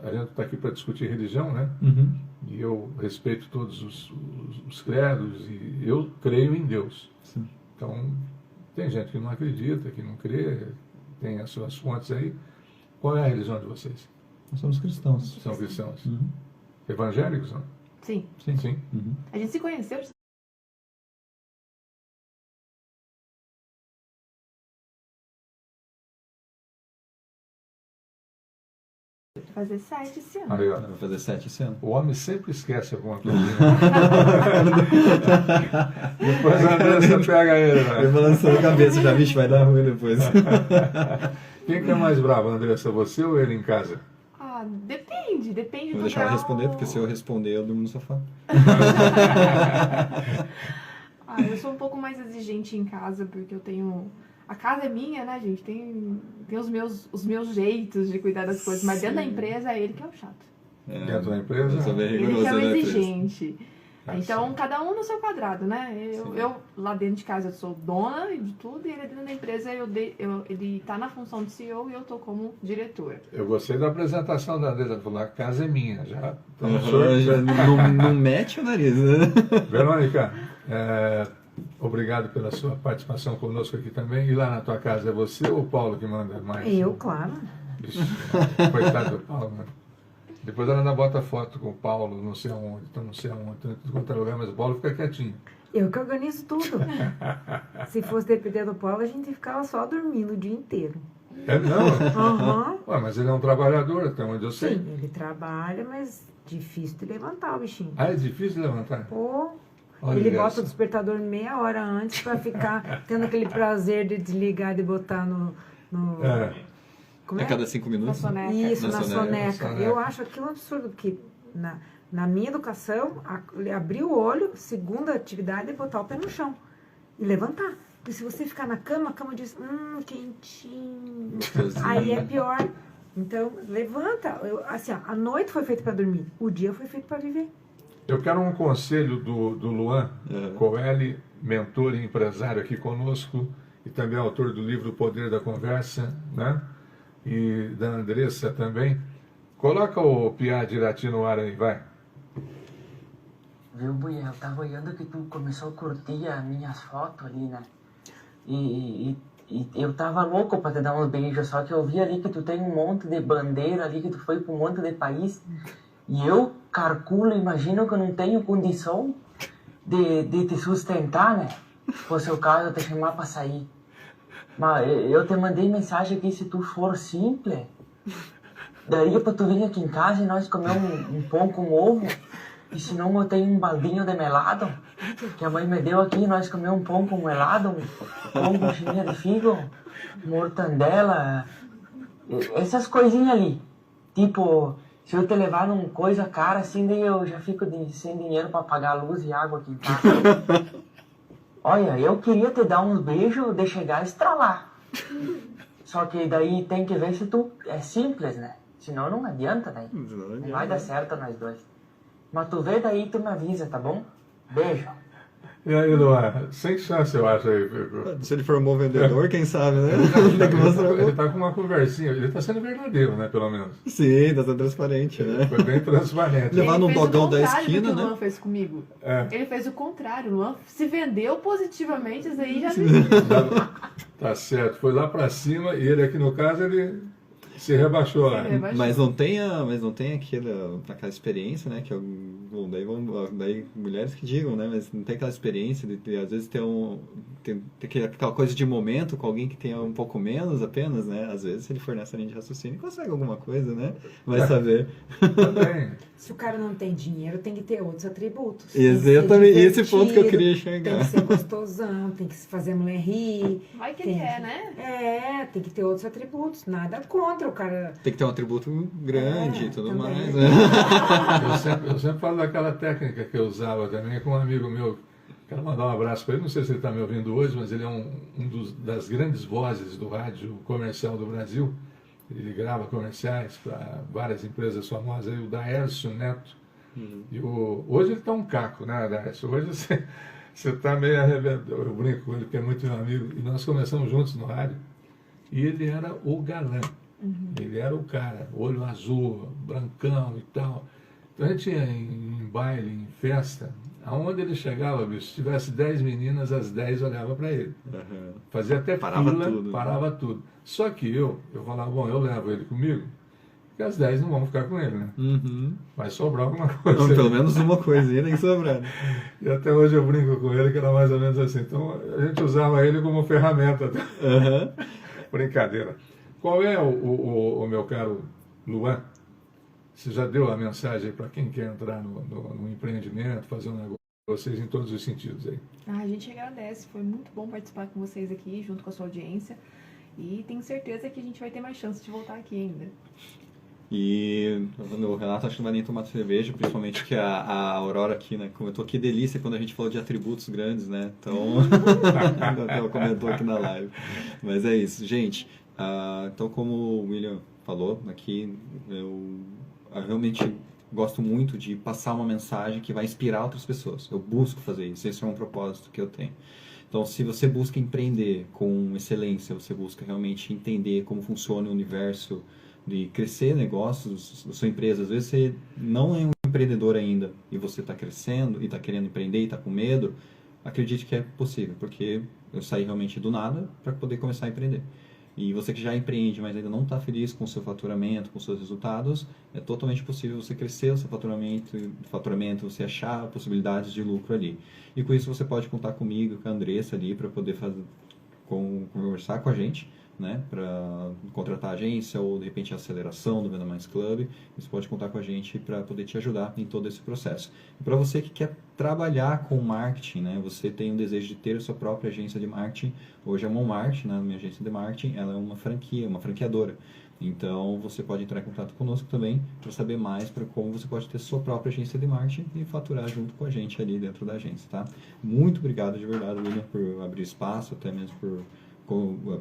a gente está aqui para discutir religião, né? Uhum. E eu respeito todos os credos e eu creio em Deus. Sim. Então, tem gente que não acredita, que não crê, tem as suas fontes aí. Qual é a religião de vocês? Nós somos cristãos. São cristãos. Uhum. Evangélicos, não? Sim. Sim. Uhum. A gente se conheceu. Vai fazer 7 esse ano. Aí, ó. Vai fazer 7 esse ano. O homem sempre esquece alguma coisa. Depois a Andressa pega ele, Ele né? balançando a cabeça, já vixe, vai dar ruim depois. Quem que é mais bravo, Andressa? Você ou ele em casa? Ah, depende Vou do deixar ela grau. responder, porque se eu responder, eu durmo no sofá. Eu sou um pouco mais exigente em casa, porque eu tenho... A casa é minha, né, gente? Tem os meus jeitos de cuidar das coisas, mas dentro da empresa é ele que é o chato. Dentro da empresa? Eu sou bem Ele rigoroso que é o na empresa. exigente. Então, cada um no seu quadrado, né? Eu lá dentro de casa, eu sou dona de tudo, e ele dentro da empresa, ele tá na função de CEO e eu tô como diretora. Eu gostei da apresentação da Andressa. Ela falou, a casa é minha. Já Não mete o nariz, né? Verônica, obrigado pela sua participação conosco aqui também. E lá na tua casa é você ou o Paulo que manda mais? Eu, claro. Ixi, coitado do Paulo, né? Depois ela ainda bota foto com o Paulo, não sei aonde, então não sei aonde, então em tudo quanto é lugar, mas o Paulo fica quietinho. Eu que organizo tudo. Se fosse depender do Paulo, a gente ficava só dormindo o dia inteiro. É não? Aham. Ué, mas ele é um trabalhador, até onde eu sei. Sim, ele trabalha, mas difícil de levantar o bichinho. Ah, é difícil levantar? Pô, Olha ele essa. bota o despertador meia hora antes para ficar tendo aquele prazer de desligar, de botar no como A é? cada 5 Na minutos. soneca. Isso, Na na soneca. soneca. Eu acho aquilo um absurdo, porque na minha educação, abrir o olho, segunda atividade é botar o pé no chão e levantar. Porque se você ficar na cama, a cama diz, quentinho. Aí é pior. Então, levanta. Assim, ó, a noite foi feita para dormir, o dia foi feito para viver. Eu quero um conselho do Luan Coeli, mentor e empresário aqui conosco, e também autor do livro O Poder da Conversa, né? E da Andressa também. Coloca o Piá de Irati no ar aí, vai. Viu, Buia? Eu tava olhando que tu começou a curtir as minhas fotos ali, né? E eu tava louco pra te dar uns beijos, só que eu vi ali que tu tem um monte de bandeira ali, que tu foi pra um monte de país. E eu calculo, imagino que eu não tenho condição de te sustentar, né? Por seu caso, eu te chamar pra sair. Mas eu te mandei mensagem aqui, se tu for simples, daria pra tu vir aqui em casa e nós comer um pão com ovo. E se não, eu tenho um baldinho de melado, que a mãe me deu aqui, nós comemos um pão com melado, um pão com chinha de figo, mortandela, essas coisinhas ali. Tipo, se eu te levar numa coisa cara assim, daí eu já fico sem dinheiro pra pagar luz e água aqui em casa. Olha, eu queria te dar uns beijos de chegar a estralar. Só que daí tem que ver se tu é simples, né? Senão não adianta daí. Não vai dar certo nós dois. Mas tu vê daí e tu me avisa, tá bom? Beijo. E aí, Luan, sem chance, eu acho aí. Se ele for um bom vendedor, quem sabe, né? Tem que mostrar Ele tá com uma conversinha, ele tá sendo verdadeiro, né, pelo menos. Sim, tá sendo transparente, né? Foi bem transparente. Levar no Ele fez o dogão da contrário do esquina, que o né? Luan fez comigo. É. Ele fez o contrário. O Luan se vendeu positivamente, isso aí já Tá certo, foi lá pra cima e ele aqui no caso, ele se rebaixou lá. Mas não tem aquela experiência, né? Que daí mulheres que digam, né? Mas não tem aquela experiência de às vezes tem aquela coisa de momento com alguém que tenha um pouco menos apenas, né? Às vezes, se ele for nessa linha de raciocínio, consegue alguma coisa, né? Vai saber. Também. Se o cara não tem dinheiro, tem que ter outros atributos. Exatamente, Tem que ser esse ponto que eu divertido, queria Tem chegar. que ser gostosão, tem que fazer a mulher rir. Vai que Tem ele é, né? Tem que ter outros atributos. Nada contra o cara. Tem que ter um atributo grande e tudo também. mais. Eu sempre falo daquela técnica que eu usava também com um amigo meu. Quero mandar um abraço para ele. Não sei se ele está me ouvindo hoje, mas ele é das grandes vozes do rádio comercial do Brasil. Ele grava comerciais para várias empresas famosas, aí o Daércio Neto. E hoje ele está um caco, né, Daércio? Hoje você está meio arrebentado. Eu brinco com ele, porque é muito meu amigo. E nós começamos juntos no rádio. E ele era o galã. Ele era o cara, olho azul, brancão e tal. Então a gente ia em baile, em festa, aonde ele chegava, bicho, se tivesse 10 meninas, as 10 olhavam para ele. Fazia até Parava fila, tudo. parava tudo. Só que eu falava, bom, eu levo ele comigo, porque as 10 não vão ficar com ele, né? Vai sobrar alguma coisa. Então, pelo menos uma coisinha tem que sobrar. E até hoje eu brinco com ele que era mais ou menos assim. Então a gente usava ele como ferramenta. Brincadeira. Qual é o meu caro Luan? Você já deu a mensagem para quem quer entrar no empreendimento, fazer um negócio, vocês em todos os sentidos aí? A gente agradece, foi muito bom participar com vocês aqui, junto com a sua audiência. E tenho certeza que a gente vai ter mais chance de voltar aqui ainda. E o Renato acho que não vai nem tomar cerveja, principalmente que a Aurora aqui, né, comentou que delícia quando a gente falou de atributos grandes, né? Então, ela comentou aqui na live. Mas é isso, gente. Então, como o William falou aqui, eu realmente gosto muito de passar uma mensagem que vai inspirar outras pessoas. Eu busco fazer isso, esse é um propósito que eu tenho. Então, se você busca empreender com excelência, você busca realmente entender como funciona o universo de crescer negócios, sua empresa, às vezes você não é um empreendedor ainda e você está crescendo e está querendo empreender e está com medo, acredite que é possível, porque eu saí realmente do nada para poder começar a empreender. E você que já empreende, mas ainda não está feliz com o seu faturamento, com os seus resultados, é totalmente possível você crescer o seu faturamento, você achar possibilidades de lucro ali. E com isso você pode contar comigo, com a Andressa ali, para poder conversar com a gente, né, para contratar a agência ou de repente a aceleração do Venda Mais Club. Você pode contar com a gente para poder te ajudar em todo esse processo. E para você que quer trabalhar com marketing, né, você tem um desejo de ter a sua própria agência de marketing. Hoje a Monmart, né, minha agência de marketing, ela é uma franquia, uma franqueadora. Então você pode entrar em contato conosco também para saber mais para como você pode ter sua própria agência de marketing e faturar junto com a gente ali dentro da agência, tá? Muito obrigado de verdade, William, por abrir espaço, até mesmo por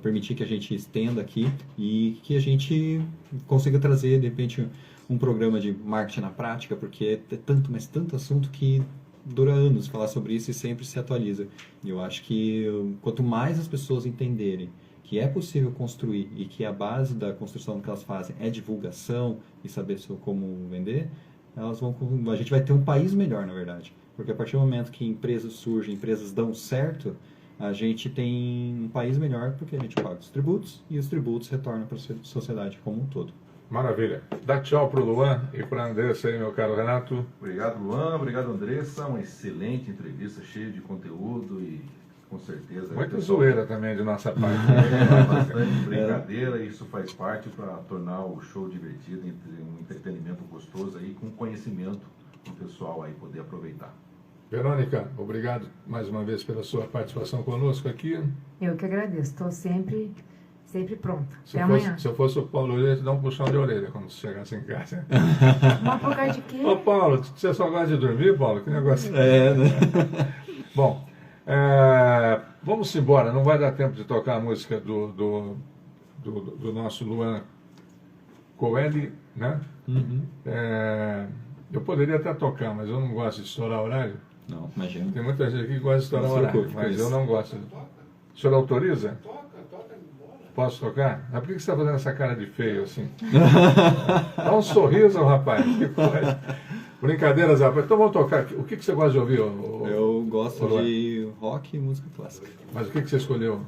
permitir que a gente estenda aqui e que a gente consiga trazer, de repente, um programa de marketing na prática, porque é tanto, mas tanto assunto que dura anos falar sobre isso e sempre se atualiza. E eu acho que quanto mais as pessoas entenderem que é possível construir e que a base da construção que elas fazem é divulgação e saber como vender, a gente vai ter um país melhor, na verdade. Porque a partir do momento que empresas surgem, empresas dão certo, a gente tem um país melhor porque a gente paga os tributos e os tributos retornam para a sociedade como um todo. Maravilha. Dá tchau para o Luan e para a Andressa aí, meu caro Renato. Obrigado, Luan. Obrigado, Andressa. Uma excelente entrevista, cheia de conteúdo e com certeza... Muita zoeira também de nossa parte. Bastante brincadeira, isso faz parte para tornar o show divertido, um entretenimento gostoso aí, com conhecimento para o pessoal aí poder aproveitar. Verônica, obrigado mais uma vez pela sua participação conosco aqui. Eu que agradeço. Estou sempre pronta. Se Até amanhã. eu fosse o Paulo, eu ia te dar um puxão de orelha quando você chegasse em casa. Mas por causa de quê? Ô Paulo, você só gosta de dormir, Paulo? Que negócio. Né? Bom, vamos embora. Não vai dar tempo de tocar a música do nosso Luan Coeli, né? Eu poderia até tocar, mas eu não gosto de estourar horário. Não, imagina. Tem muita gente aqui que gosta de estourar Não se horário, preocupe com mas isso. eu não gosto. O senhor autoriza? Posso tocar? Mas por que você está fazendo essa cara de feio assim? Dá um sorriso, rapaz. Que coisa. Brincadeiras, rapaz. Então vamos tocar. O que você gosta de ouvir? Eu gosto de rock e música clássica. Mas o que você escolheu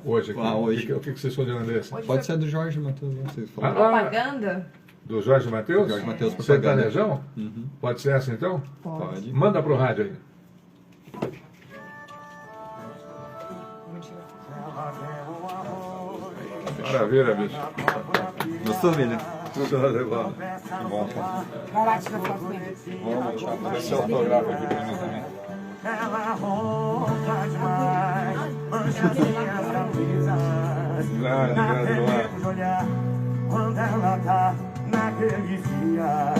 hoje aqui? Hoje. O que você escolheu, Andressa? Hoje Pode foi ser do Jorge Matheus, não sei se falar. propaganda? Do Jorge Matheus? Jorge Matheus, propaganda. Sertanejão? Pode ser essa então? Pode. Manda pro rádio aí. Maravilha, bicho. Gostou, William? Show de bola. Vai lá tirar foto com ele. Vamos deixar todo esse autógrafo aqui pra mim também. Ela ronca demais, mancha minhas camisas. Grande, Luan. Olhar quando ela tá naquele dia.